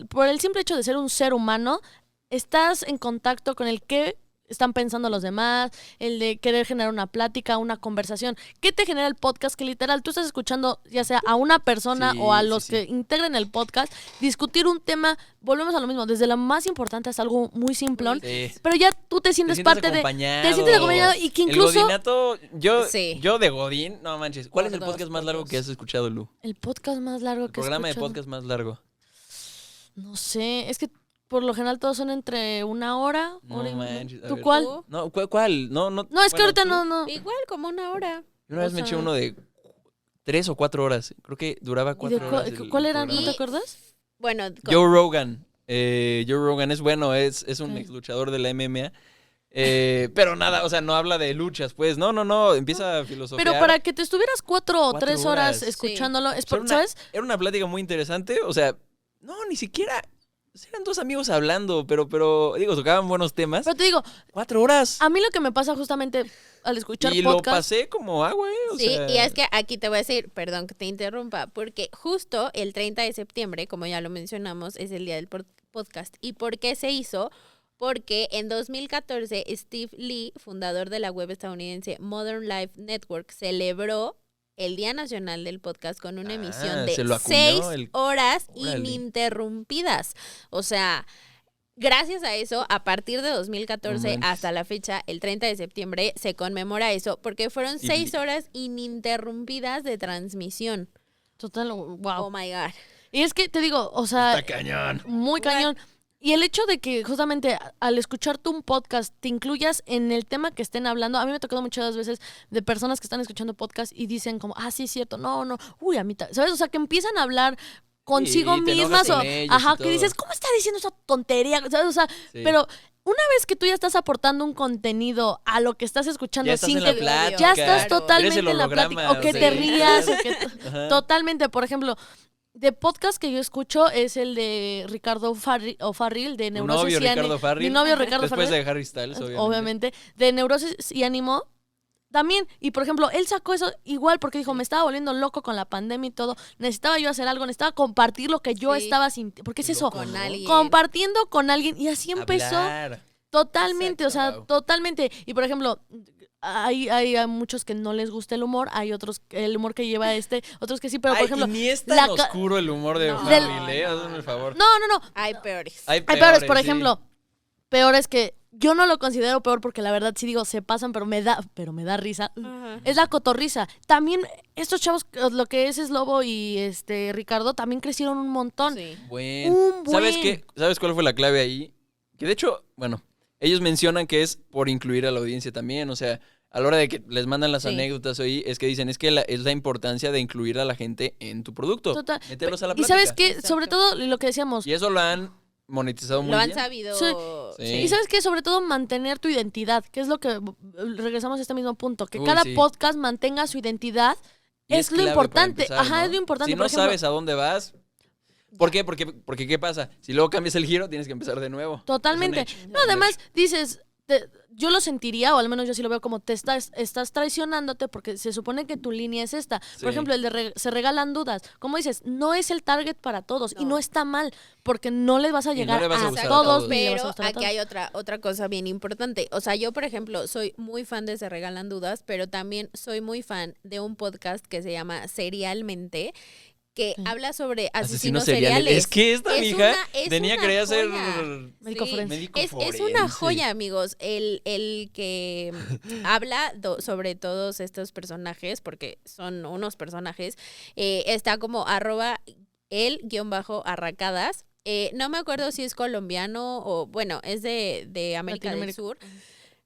por el simple hecho de ser un ser humano, estás en contacto con el que están pensando los demás, el de querer generar una plática, una conversación. ¿Qué te genera el podcast? Que literal tú estás escuchando ya sea a una persona Sí, o a sí, los sí. que integren el podcast, discutir un tema, volvemos a lo mismo, desde lo más importante hasta algo muy simplón, Sí. pero ya tú te sientes parte de... Te sientes acompañado y que incluso... El godinato, Sí. yo de Godín, no manches. ¿Cuál es el Por dos, podcast más por largo dos. que has escuchado, Lu? El podcast más largo El que he programa de escuchado. podcast más largo. No sé, es que por lo general todos son entre 1 hora, No hora y manches, a ¿Tú ver. cuál? ¿Tú? No, ¿cuál? No, No, es que bueno, ahorita tú- no. Igual, como 1 hora. Yo una vez o me eché sea- uno de 3 o 4 horas. Creo que duraba ¿Y de 4 horas. el cuál era? ¿No programa. te acuerdas? Bueno, Joe Rogan. Joe Rogan es bueno, es un Ok. ex luchador de la MMA. Pero nada, o sea, no habla de luchas, pues. No, empieza a filosofar. Pero para que te estuvieras 4 o 4 3 horas horas. escuchándolo, es Era por, una- ¿sabes? Era una plática muy interesante, o sea, no, ni siquiera. Eran dos amigos hablando, pero digo, tocaban buenos temas. Pero te digo, 4 horas. a mí lo que me pasa justamente al escuchar Y lo podcast... pasé como agua, o Sí, sea, y es que aquí te voy a decir, perdón que te interrumpa, porque justo el 30 de septiembre, como ya lo mencionamos, es el día del podcast. ¿Y por qué se hizo? Porque en 2014 Steve Lee, fundador de la web estadounidense Modern Life Network, celebró el Día Nacional del Podcast con una emisión se de lo acuñó 6 el- horas Órale. ininterrumpidas. O sea, gracias a eso, a partir de 2014 No manches. hasta la fecha, el 30 de septiembre, se conmemora eso, porque fueron Y- 6 horas ininterrumpidas de transmisión. Total, wow. Oh my God. Y es que te digo, o sea, Está cañón. muy cañón. Y el hecho de que justamente al escuchar tú un podcast te incluyas en el tema que estén hablando, a mí me ha tocado muchas veces de personas que están escuchando podcast y dicen como, sí, es cierto, no, uy, a mí, ¿sabes? O sea, que empiezan a hablar consigo Sí, te enojas mismas o, con ellos y ajá, que todo. dices, ¿cómo está diciendo esa tontería? ¿Sabes? O sea, Sí. pero una vez que tú ya estás aportando un contenido a lo que estás escuchando Ya estás sin en que la plática. ya estás Claro. totalmente Eres el en la holograma, plática o que o te sea. rías o que Ajá. totalmente, por ejemplo, de podcast que yo escucho es el de Ricardo O'Farrill de Tu Neurosis novio y Ricardo Farril. Mi novio Ricardo Después Farril, de Harry Styles, obviamente. obviamente, de Neurosis y Ánimo. También, y por ejemplo, él sacó eso igual porque dijo, me estaba volviendo loco con la pandemia y todo, necesitaba yo hacer algo, necesitaba compartir lo que yo Sí. estaba sintiendo, porque es eso, Con alguien. compartiendo con alguien, y así empezó. Hablar. Totalmente, Exacto. o sea, Wow. totalmente. Y por ejemplo, hay a muchos que no les gusta el humor, hay otros, el humor que lleva otros que sí, pero por Ay, ejemplo, y ni es tan la ca- oscuro el humor de No, Farrell, no, hazme el favor. no, Hay peores. Hay hay peores, por sí. ejemplo, peores que yo no lo considero peor porque la verdad sí digo, se pasan, pero me da risa. Ajá. Es la cotorriza. También estos chavos, lo que es Slobo y Ricardo, también crecieron un montón. Sí. Un ¿Sabes buen. qué? ¿Sabes cuál fue la clave ahí? Que de hecho, bueno, ellos mencionan que es por incluir a la audiencia también, o sea, a la hora de que les mandan las Sí. anécdotas ahí, es que dicen, es que es la importancia de incluir a la gente en tu producto. Total. Meterlos a la Y plática. sabes qué, Exacto. sobre todo lo que decíamos, Y eso lo han monetizado muy Lo han bien. sabido. Sí. Sí. y sabes qué, sobre todo mantener tu identidad, que es lo que regresamos a este mismo punto, que Uy, cada sí. podcast mantenga su identidad, Y es lo clave para importante. empezar, Ajá, ¿no? es lo importante. Si por no ejemplo, sabes a dónde vas, ¿por qué? Porque ¿qué pasa? Si luego cambias el giro, tienes que empezar de nuevo. totalmente. Es un hecho. No, además, dices, yo lo sentiría, o al menos yo sí lo veo como estás traicionándote porque se supone que tu línea es esta. Sí. Por ejemplo, el de se regalan dudas. Como dices, no es el target para todos y No. no está mal porque no les vas a Y no llegar le vas a a gustar a todos. todos. ni le vas a Pero gustar a aquí todos. hay otra cosa bien importante. O sea, yo, por ejemplo, soy muy fan de Se Regalan Dudas, pero también soy muy fan de un podcast que se llama Serialmente, que Sí. habla sobre Asesinos asesinos seriales. seriales. Es que esta Es hija es tenía una quería ser joya. Médico Sí. forense. médico Es una forense. joya, amigos. El que habla sobre todos estos personajes, porque son unos personajes, está como @el_arracadas. No me acuerdo si es colombiano o, bueno, es de América del Latinoamérica. Sur.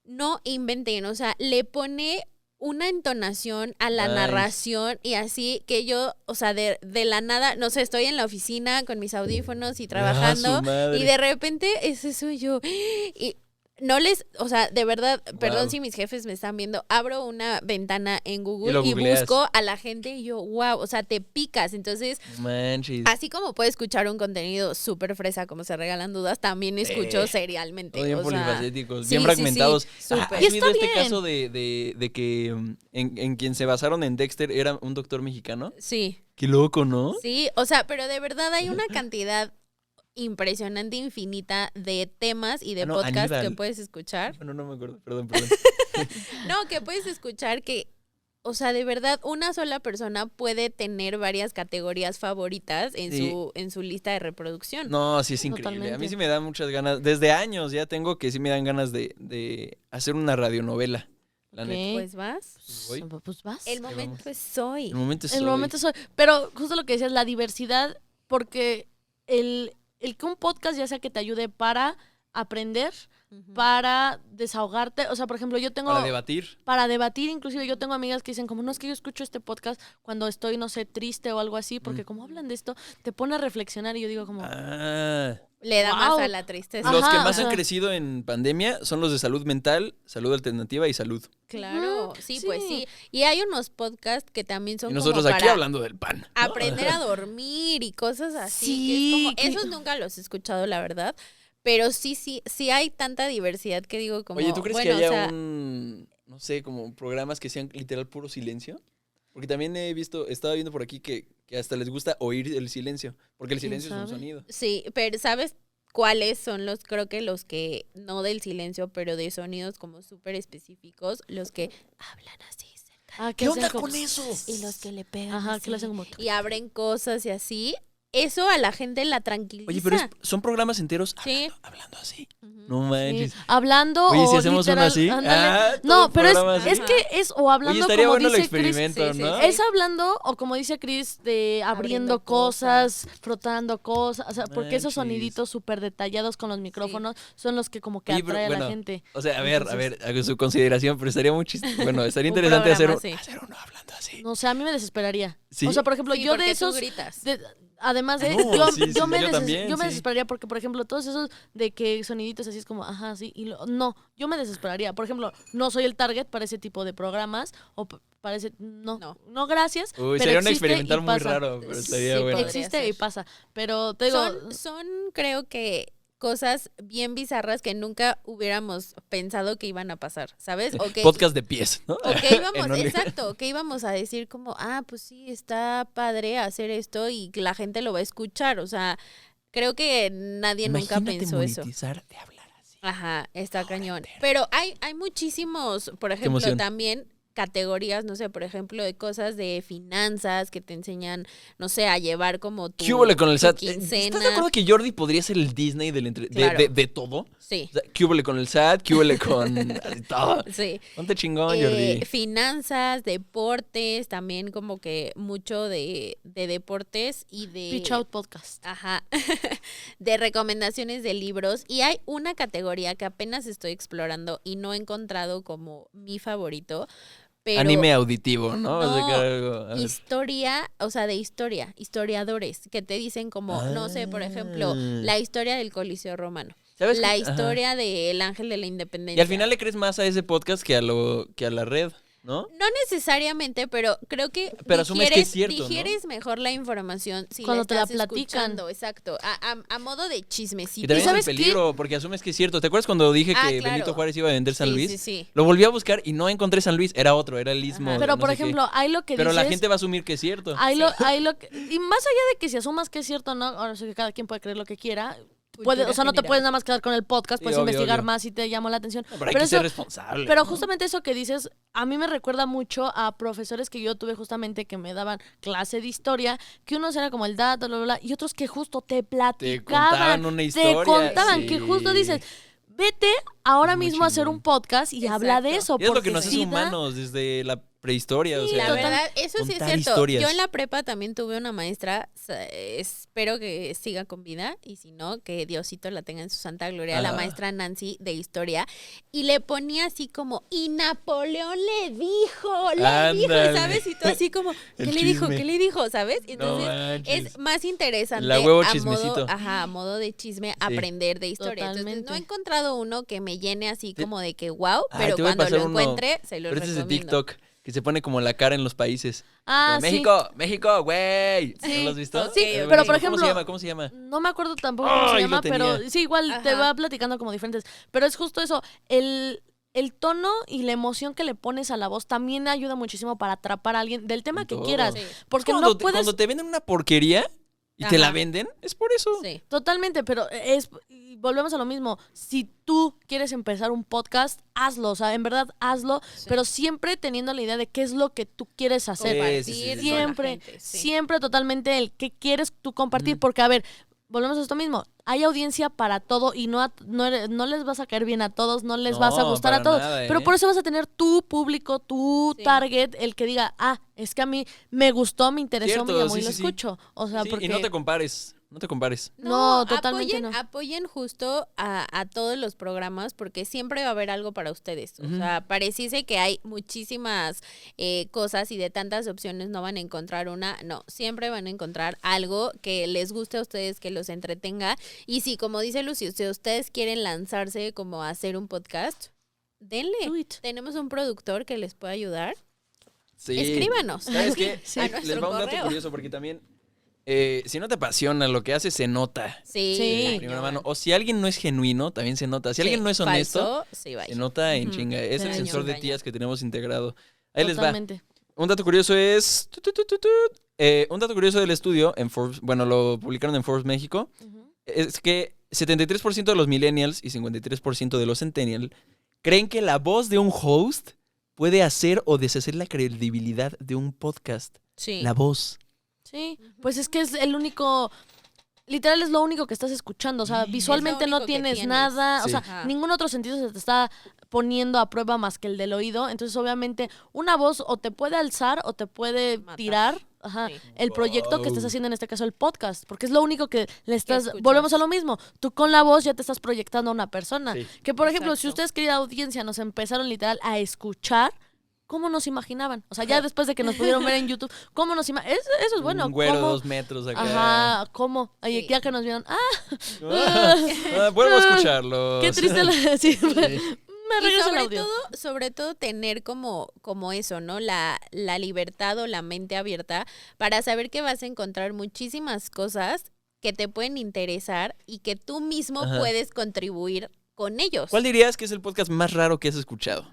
No inventen, o sea, le pone una entonación a la Nice. narración y así que yo, o sea, de la nada, no sé, estoy en la oficina con mis audífonos y trabajando su madre. y de repente ese soy yo. Y no les, o sea, de verdad, perdón Wow. si mis jefes me están viendo, abro una ventana en Y Google lo y googleas. busco a la gente y yo, wow, o sea, te picas. Entonces, Manches. así como puedo escuchar un contenido súper fresa como Se Regalan Dudas, también escucho serialmente. Bien o sea, polifacéticos, sí, bien sí, fragmentados. sí, súper. ¿Has Y está visto este bien. caso de que en quien se basaron en Dexter era un doctor mexicano? Sí. Qué loco, ¿no? Sí, o sea, pero de verdad hay una cantidad impresionante, infinita de temas y de no, podcasts Aníbal. que puedes escuchar. Bueno, no me acuerdo, perdón. No, que puedes escuchar que, o sea, de verdad, una sola persona puede tener varias categorías favoritas Sí. en su lista de reproducción. No, sí es increíble. A mí Totalmente. sí me da muchas ganas. Desde años ya tengo que sí me dan ganas de hacer una radionovela. La Ok. neta. Pues vas. Voy. Pues vas. El momento es hoy. El momento es El hoy. momento soy. Pero justo lo que decías, la diversidad, porque el que un podcast ya sea que te ayude para aprender, Ujú. para desahogarte, o sea, por ejemplo, yo tengo... Para debatir. Para debatir, inclusive yo tengo amigas que dicen como, no, es que yo escucho este podcast cuando estoy, no sé, triste o algo así, porque como hablan de esto, te pone a reflexionar y yo digo como, Ah. Le da más Wow. a la tristeza. Los que Ajá, más o han sea. crecido en pandemia son los de salud mental, salud alternativa y salud. Claro, Ujú, sí, sí. pues sí. Y hay unos podcasts que también son Y nosotros como aquí para hablando del pan. ¿no? aprender a dormir y cosas así. Sí, que es como, esos nunca los he escuchado, la verdad. Pero sí hay tanta diversidad que digo como, Oye, ¿tú crees bueno, que haya o sea, no sé, como programas que sean literal puro silencio? Porque también estaba viendo por aquí que hasta les gusta oír el silencio, porque el ¿Quién silencio es un sabe? sonido. sí, pero ¿sabes cuáles son los, creo que los que, no del silencio, pero de sonidos como súper específicos, los que hablan así cerca ah, ¿Qué hacen onda como- con eso? y los que le pegan Ajá, que lo así, hacen como... y abren cosas y así? Eso a la gente la tranquiliza. Oye, pero son programas enteros Sí. hablando así. Ujú. No Sí, manches. hablando Oye, o si hacemos uno literal, así. ándale. todo No, pero programa así. es que es o hablando Oye, estaría como bueno el dice Chris, experimento, sí, ¿no? sí. es hablando o como dice Chris de abriendo Abriendo cosas, frotando cosas, o sea, porque esos Manches. soniditos súper detallados con los micrófonos son los que como que Oye, pero atrae a la bueno, gente. O sea, Entonces- a ver, hago su consideración, pero estaría muy Bueno, estaría Un interesante programa, sí. hacer uno hablando así. No sé, a mí me desesperaría. ¿Sí? O sea, por ejemplo, Sí, yo de porque tú esos gritas. además de No, yo, sí, sí, yo me yo también, yo me sí. desesperaría porque por ejemplo, todos esos de que soniditos así es como, ajá, sí, no, yo me desesperaría. Por ejemplo, no soy el target para ese tipo de programas o para ese no gracias, Uy, pero sería un existe experimental y muy pasa. raro, pero estaría Sí, bueno. podría Existe ser. y pasa, pero te digo, Son creo que cosas bien bizarras que nunca hubiéramos pensado que iban a pasar, ¿sabes? O que, Podcast de pies, ¿no? o que íbamos, En Only- exacto, que íbamos a decir como, pues sí, está padre hacer esto y que la gente lo va a escuchar. O sea, creo que nadie nunca Imagínate pensó eso. monetizar de hablar así. Ajá, está cañón. Pero hay muchísimos, por ejemplo, emoción. también categorías, no sé, por ejemplo, de cosas de finanzas que te enseñan, no sé, a llevar como tu, ¿Qué hubo con el tu SAT? quincena. ¿Estás de acuerdo que Jordi podría ser el Disney Claro. de todo? Sí, O sea, ¿qué hubo con el SAT? ¿Qué hubo con todo? sí. Ponte chingón, Jordi. Finanzas, deportes, también como que mucho de deportes y de... Pitch Out Podcast. Ajá, de recomendaciones de libros. Y hay una categoría que apenas estoy explorando y no he encontrado como mi favorito, pero... Anime auditivo, ¿no? No, O sea, que algo- a ver. historia, o sea, de historia, historiadores, que te dicen como, no sé, por ejemplo, la historia del Coliseo Romano, ¿Sabes la qué? historia del Ángel de la Independencia. Y al final le crees más a ese podcast que a la red, ¿no? No necesariamente, pero creo que Pero asumes que es cierto, ¿no? digieres mejor la información si Cuando la te la estás platican. escuchando, exacto, a modo de Y chismecito. también es sabes el qué? peligro, porque asumes que es cierto. ¿Te acuerdas cuando dije Ah, que claro. Benito Juárez iba a vender San Sí, Luis? sí, sí. Lo volví a buscar y no encontré San Luis. Era otro, era el Istmo. Ajá. de Pero, no por sé qué. ejemplo, hay lo que Pero dices... la gente va a asumir que es cierto. Hay lo que, y más allá de que si asumas que es cierto o no, ahora sí que cada quien puede creer lo que quiera. Cultura O sea, no te general. puedes nada más quedar con el podcast, Sí, puedes obvio, investigar obvio. más si te llamó la atención. No, pero hay que ser responsable. Pero ¿no? justamente eso que dices, a mí me recuerda mucho a profesores que yo tuve justamente que me daban clase de historia, que unos era como el dato, bla, bla, bla, y otros que justo te platicaban. contaban una historia, Te contaban, que sí. justo dices, vete ahora Muy mismo a hacer chingón. un podcast y habla de Exacto. eso. Y es lo que porque nos hace sí da- humanos desde la prehistoria. o Sí, sea, la verdad, eso sí es contar cierto. historias. Yo en la prepa también tuve una maestra, espero que siga con vida, y si no, que Diosito la tenga en su santa gloria, la Ajá. maestra Nancy de historia, y le ponía así como, y Napoleón le dijo, Ándale. ¿sabes? Y tú así como, ¿qué El le dijo? chisme. ¿Qué le dijo? ¿Sabes? Entonces, manches. es más interesante La huevo a chismecito. modo, ajá, a modo de chisme aprender de historia. Entonces, Totalmente. no he encontrado uno que me llene así como de que wow, Ay, pero te voy a cuando lo pasar uno, encuentre, se lo Pero este es de recomiendo. TikTok, que se pone como la cara en los países. Ah, Como, sí. México, México, güey. Sí. ¿No lo has visto? Ok, Sí, ok. pero por ¿Cómo ejemplo, se llama? ¿Cómo se llama? No me acuerdo tampoco cómo se Ay, llama, lo pero tenía. sí, igual te Ajá. va platicando como diferentes. Pero es justo eso, el tono y la emoción que le pones a la voz también ayuda muchísimo para atrapar a alguien del tema En que todo. quieras. Sí. Porque Cuando no te, puedes... cuando te venden una porquería y te la Ajá. venden, es por eso. Sí. Totalmente, pero y volvemos a lo mismo. Si tú quieres empezar un podcast, hazlo, o sea, en verdad hazlo, Sí. pero siempre teniendo la idea de qué es lo que tú quieres hacer. Compartir sí, sí, sí. con la Siempre, gente, sí. siempre totalmente el qué quieres tú compartir, Ujú. porque a ver, volvemos a esto mismo, hay audiencia para todo y no les vas a caer bien a todos, no les vas a No, gustar a para todos, nada, pero ¿eh? por eso vas a tener tu público, tu Sí. target, el que diga, es que a mí me gustó, me interesó, me Cierto, llamó sí, y lo sí, sí. escucho. O sea, Sí, porque... y no te compares. No te compares. No, totalmente no. Apoyen justo a todos los programas porque siempre va a haber algo para ustedes. O Ujú. sea, pareciese que hay muchísimas cosas y de tantas opciones no van a encontrar una. No, siempre van a encontrar algo que les guste a ustedes, que los entretenga. Y sí, como dice Lucy, si ustedes quieren lanzarse como a hacer un podcast, denle. Do it. Tenemos un productor que les puede ayudar. Sí. Escríbanos. ¿Sabes qué? Sí. A nuestro Les va un dato correo. curioso porque también si no te apasiona lo que haces, se nota. Sí. Sí. De cañón. primera mano. O si alguien no es genuino, también se nota. Si alguien Sí, no es honesto, falso, sí, vaya. se nota en Ujú. chinga. Es el Cañón, sensor de cañón. tías que tenemos integrado. Ahí les va. Totalmente. Un dato curioso es... un dato curioso del estudio, en Forbes, bueno, lo publicaron en Forbes México, Ujú. es que 73% de los millennials y 53% de los centennials creen que la voz de un host puede hacer o deshacer la credibilidad de un podcast. Sí. La voz. Sí, pues es que es el único, literal es lo único que estás escuchando, o sea, Sí. visualmente Es lo no único que tienes tienes. nada, o Sí. sea, Ajá. ningún otro sentido se te está poniendo a prueba más que el del oído, entonces obviamente una voz o te puede alzar o te puede Matar. tirar, ajá, Sí. el proyecto que estés Wow. haciendo, en este caso el podcast, porque es lo único que le estás, escuchas. volvemos a lo mismo, tú con la voz ya te estás proyectando a una persona, Sí. que por ejemplo, si Exacto. ustedes, querida audiencia, nos empezaron literal a escuchar, ¿cómo nos imaginaban? O sea, ya después de que nos pudieron ver en YouTube, ¿cómo nos imaginaban? Eso es bueno. Un güero de ¿cómo? 2 metros acá. Ajá, ¿cómo? Ay, Sí. ya que nos vieron, Vuelvo a escucharlo. qué triste sí, me Y regreso el audio. sobre todo tener como eso, ¿no? La libertad o la mente abierta para saber que vas a encontrar muchísimas cosas que te pueden interesar y que tú mismo Ajá. puedes contribuir con ellos. ¿Cuál dirías que es el podcast más raro que has escuchado?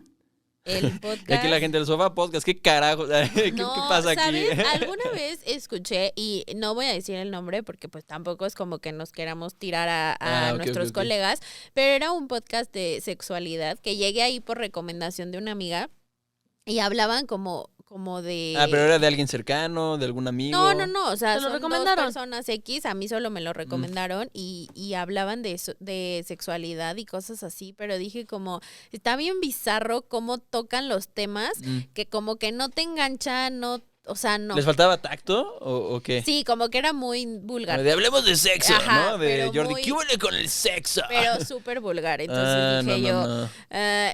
el podcast. Y aquí la gente del sofá podcast, ¿qué carajo? ¿Qué pasa aquí? ¿sabes? Alguna vez escuché, y no voy a decir el nombre porque pues tampoco es como que nos queramos tirar a Ok, nuestros ok. colegas, pero era un podcast de sexualidad que llegué ahí por recomendación de una amiga y hablaban como de... Pero era de alguien cercano, de algún amigo. No, o sea, ¿Te lo son recomendaron? 2 personas X, a mí solo me lo recomendaron y hablaban de sexualidad y cosas así, pero dije como, está bien bizarro cómo tocan los temas, que como que no te enganchan, no, o sea, no. ¿Les faltaba tacto o qué? Sí, como que era muy vulgar. De hablemos de sexo, Ajá, ¿no? De pero Jordi, muy- ¿qué huele con el sexo? Pero súper vulgar, entonces dije yo,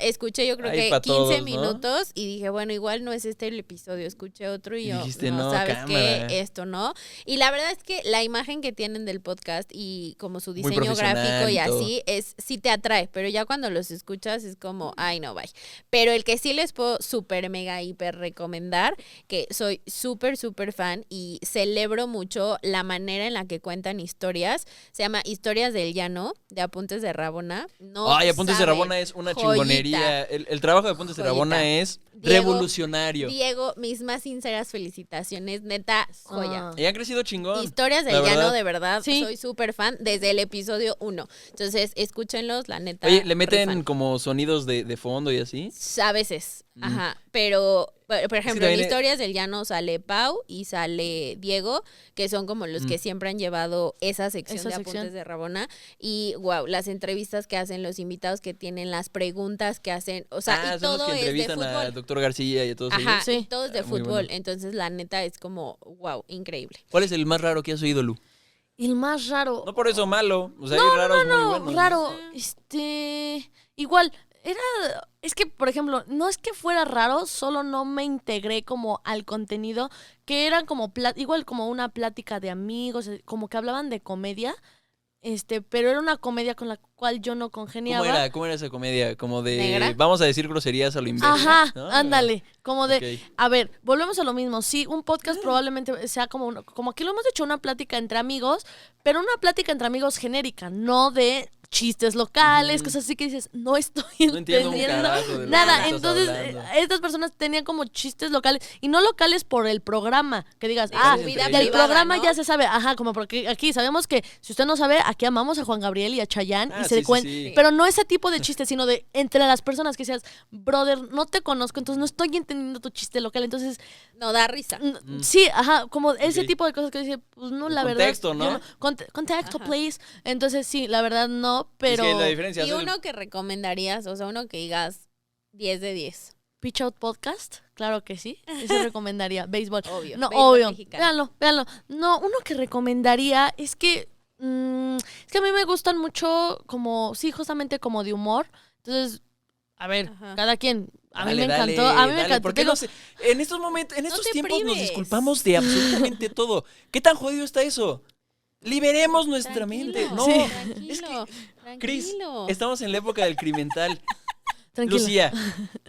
escuché yo creo Ahí que pa' 15 todos, ¿no? minutos y dije, bueno, igual no es este el episodio, escuché otro y Y yo, dijiste, no, no, ¿sabes cámara. qué? Esto no. Y la verdad es que la imagen que tienen del podcast y como su Muy diseño profesional gráfico y y todo. así, sí te atrae, pero ya cuando los escuchas es como, ay, no, bye. Pero el que sí les puedo súper, mega, hiper recomendar, que soy súper, súper fan y celebro mucho la manera en la que cuentan historias, se llama Historias del Llano, de Apuntes de Rabona. No Ay, Apuntes de saben, Rabona es una joyita. chingonería. El trabajo de Apuntes de Rabona Joyita. es Diego, revolucionario. Diego, mis más sinceras felicitaciones, neta, joya. Ah. Y han crecido chingón. Historias del la Llano, verdad. de verdad, Sí. soy súper fan desde el episodio 1. Entonces, escúchenlos, la neta. Oye, ¿le re meten fan. como sonidos de fondo y así? A veces, ajá. Pero, por ejemplo, en también Historias del Llano sale Pau y sale Diego, que son como los que siempre han llevado esa sección Esa de sección. Apuntes de Rabona. Y, wow, las entrevistas que hacen, los invitados que tienen, las preguntas que hacen, o sea, y son los todo que es de entrevistan al fútbol. doctor García y a todos Ajá, ellos. Sí. y todo es de Muy fútbol. bueno. Entonces, la neta es como, wow, increíble. ¿Cuál es el más raro que has oído, Lu? Y el más raro. No por eso malo. O sea, hay raros muy buenos. Raro. Igual, es que, por ejemplo, no es que fuera raro, solo no me integré como al contenido, que eran como, igual como una plática de amigos, como que hablaban de comedia, pero era una comedia con la cual yo no congeniaba. ¿Cómo era esa comedia? Como de, ¿Negra? vamos a decir groserías a lo imbécil. Ajá, ¿no? ándale, como de, Ok. a ver, volvemos a lo mismo, sí, un podcast probablemente sea como aquí lo hemos hecho, una plática entre amigos, pero una plática entre amigos genérica, no de chistes locales, cosas así que dices, no estoy No entiendo un entendiendo carajo de lo que nada. estás Entonces, hablando. estas personas tenían como chistes locales, y no locales por el programa, que digas, De su del vida privada, programa ¿no? ya se sabe, ajá, como porque aquí sabemos que, si usted no sabe, aquí amamos a Juan Gabriel y a Chayanne, y se Sí, sí, cuen- sí. pero no ese tipo de chistes, sino de entre las personas que seas, brother, no te conozco, entonces no estoy entendiendo tu chiste local, entonces, No da risa. sí, ajá, como ese Ok. tipo de cosas que dice, pues no, El la verdad. contexto, ¿no? yo contexto, Ajá. please. Entonces, sí, la verdad no, pero Es que la diferencia Y es uno que recomendarías, o sea, uno que digas 10 de 10. Pitch Out Podcast, claro que sí, eso recomendaría, béisbol. Obvio. No, béisbol obvio, mexicano. véanlo. No, uno que recomendaría es que a mí me gustan mucho como, sí, justamente como de humor. Entonces, a ver, Ajá. cada quien. A mí Dale, me dale, encantó, a mí me dale, encantó. ¿por qué Digo, no sé? En estos momentos, en estos te tiempos nos prives. disculpamos de absolutamente todo. ¿Qué tan jodido está eso? Liberemos nuestra Tranquilo, mente. No, Sí. es que, Tranquilo, Chris, tranquilo. estamos en la época del criminal. tranquilo. Lucía,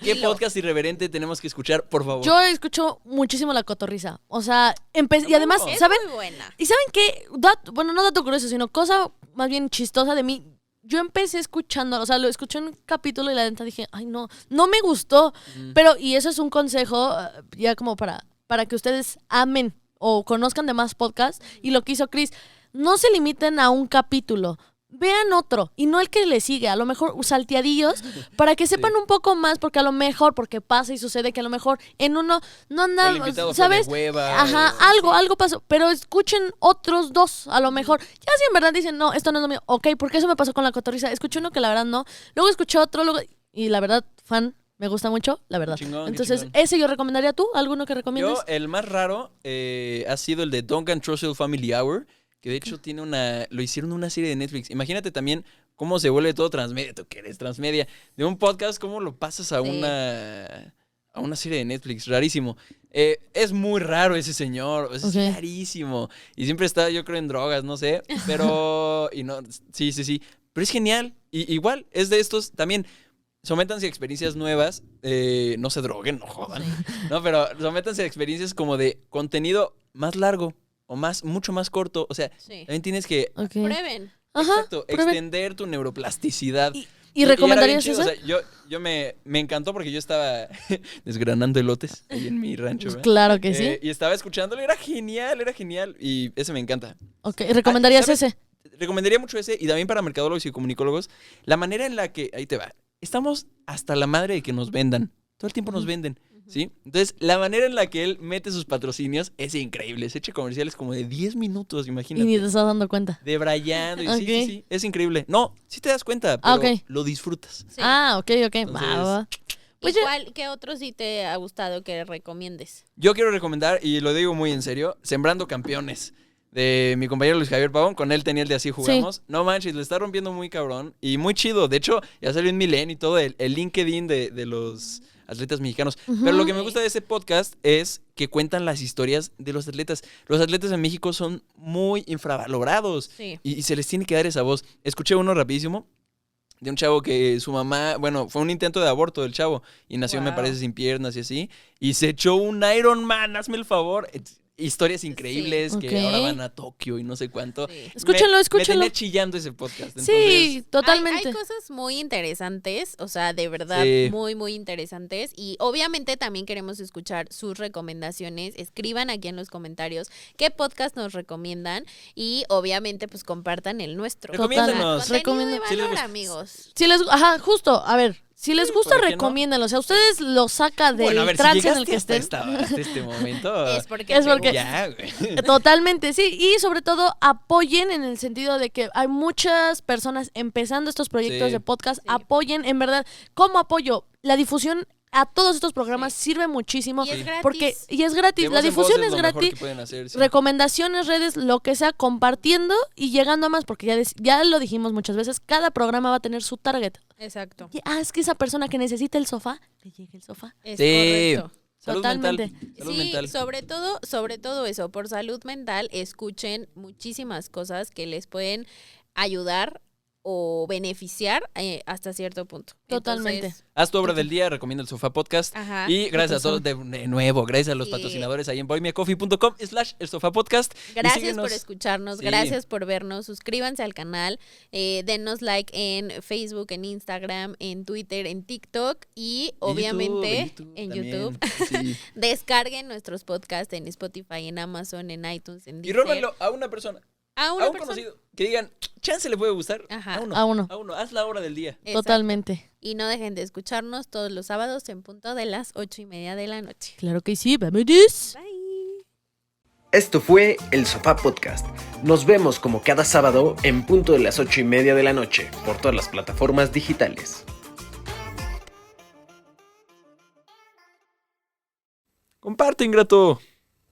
¿qué Dilo. podcast irreverente tenemos que escuchar, por favor? Yo escucho muchísimo La Cotorrisa. O sea, y además, Es ¿saben? muy buena. ¿Y saben qué? Bueno, no dato curioso, sino cosa más bien chistosa de mí. Yo empecé escuchando, o sea, lo escuché en un capítulo y la neta dije, ay, no me gustó. Pero, y eso es un consejo, ya como para que ustedes amen o conozcan de más podcasts. Y lo que hizo Chris, no se limiten a un capítulo. Vean otro, y no el que le sigue, a lo mejor salteadillos, para que sepan un poco más, porque a lo mejor, porque pasa y sucede que a lo mejor en uno no O el anda, invitado fue ¿sabes? de hueva, Ajá, algo pasó, pero escuchen otros dos, a lo mejor. Ya si en verdad dicen, no, esto no es lo mío, ok, porque eso me pasó con La Cotorrisa. Escuché uno que la verdad no, luego escuché otro, y la verdad, fan, me gusta mucho, la verdad. Chingón, qué Entonces, chingón. ese yo recomendaría. ¿Tú? ¿Alguno que recomiendes? Yo, el más raro ha sido el de Duncan Trussell Family Hour, que de hecho lo hicieron una serie de Netflix. Imagínate también cómo se vuelve todo transmedia, tú que eres transmedia, de un podcast, cómo lo pasas a Sí. una serie de Netflix, rarísimo. Es muy raro ese señor, es Ok. rarísimo. Y siempre está, yo creo, en drogas, no sé, pero, sí, pero es genial. Y igual, es de estos también. Sométanse a experiencias nuevas, no se droguen, no jodan, no, pero sométanse a experiencias como de contenido más largo o mucho más corto, o sea, Sí. también tienes que, Ok. Prueben. Ajá, exacto, prueben. extender tu neuroplasticidad. ¿Y era recomendarías bien chido, ese? o sea, yo me encantó porque yo estaba desgranando elotes ahí en mi rancho. Pues ¿verdad? claro que sí. Y estaba escuchándolo, era genial. Y ese me encanta. Ok, ¿recomendarías ¿sabes? ese? Recomendaría mucho ese y también para mercadólogos y comunicólogos, la manera en la que, ahí te va, estamos hasta la madre de que nos vendan. Todo el tiempo nos venden, ¿sí? Entonces, la manera en la que él mete sus patrocinios es increíble. Se echa comerciales como de 10 minutos, Y imagínate. ni te estás dando cuenta. Debrayando. Ok. Sí. Es increíble. No, sí te das cuenta, Ah, pero ok. lo disfrutas. Sí. Ah, ok. Entonces, Va. Pues ¿Y ya- qué otro sí te ha gustado que recomiendes? Yo quiero recomendar, y lo digo muy en serio, Sembrando Campeones, de mi compañero Luis Javier Pavón. Con él tenía el de Así Jugamos. No manches, le está rompiendo muy cabrón y muy chido. De hecho, ya salió en Milen y todo el LinkedIn de los atletas mexicanos. Pero lo que me gusta de ese podcast es que cuentan las historias de los atletas. Los atletas en México son muy infravalorados Sí. y se les tiene que dar esa voz. Escuché uno rapidísimo de un chavo que su mamá, bueno, fue un intento de aborto del chavo y nació, me Wow. parece, sin piernas y así. Y se echó un Iron Man, hazme el favor. Historias increíbles Sí. que Ok. ahora van a Tokio y no sé cuánto. Sí. Escúchenlo, Me escúchenlo. tenía chillando ese podcast. Sí, Entonces, totalmente. Hay cosas muy interesantes, o sea, de verdad, Sí. muy interesantes. Y obviamente también queremos escuchar sus recomendaciones. Escriban aquí en los comentarios qué podcast nos recomiendan. Y obviamente, pues compartan el nuestro. Recomiéndanos. Contenido de Recomienda- Sí les valor, gusta. amigos. Si les, ajá, justo, a ver, si les gusta, ¿por qué no? recomiéndenlo. O sea, ustedes lo saca del bueno, a ver, si trance en llegaste el que hasta, estén. hasta este momento. Es porque Es te porque- gusta. Ya, güey. Totalmente, sí. Y sobre todo apoyen en el sentido de que hay muchas personas empezando estos proyectos Sí. de podcast. Sí. Apoyen, en verdad. ¿Cómo apoyo? La difusión a todos estos programas sirve muchísimo. Y es gratis. Porque, y es gratis. De La voz en voz difusión es lo mejor gratis. que pueden hacer, sí. Recomendaciones, redes, lo que sea, compartiendo y llegando a más, porque ya lo dijimos muchas veces, cada programa va a tener su target. Exacto. Es que esa persona que necesita el sofá, le llegue el sofá. Es Sí. correcto. Salud Totalmente. mental. Salud Sí, mental. sobre todo eso, por salud mental, escuchen muchísimas cosas que les pueden ayudar o beneficiar hasta cierto punto. Totalmente. Entonces, Haz tu obra del día, recomienda el Sofá Podcast. ajá. Y gracias a todos de nuevo, gracias a los Sí. patrocinadores ahí en buymeacoffee.com/el Sofá Podcast. Y Gracias síguenos. por escucharnos, Sí. gracias por vernos, suscríbanse al canal, denos like en Facebook, en Instagram, en Twitter, en TikTok y obviamente en también. YouTube. Sí. Descarguen nuestros podcasts en Spotify, en Amazon, en iTunes, en Y Deezer. róbenlo a una persona, A una a un persona. conocido, que digan, chance le puede gustar. Ajá. A uno. A uno. Haz la hora del día. Exacto. Totalmente. Y no dejen de escucharnos todos los sábados en punto de las 8:30 de la noche. Claro que sí, vámonos. Bye. Esto fue El Sofá Podcast. Nos vemos como cada sábado en punto de las 8:30 de la noche por todas las plataformas digitales. Comparte, ingrato.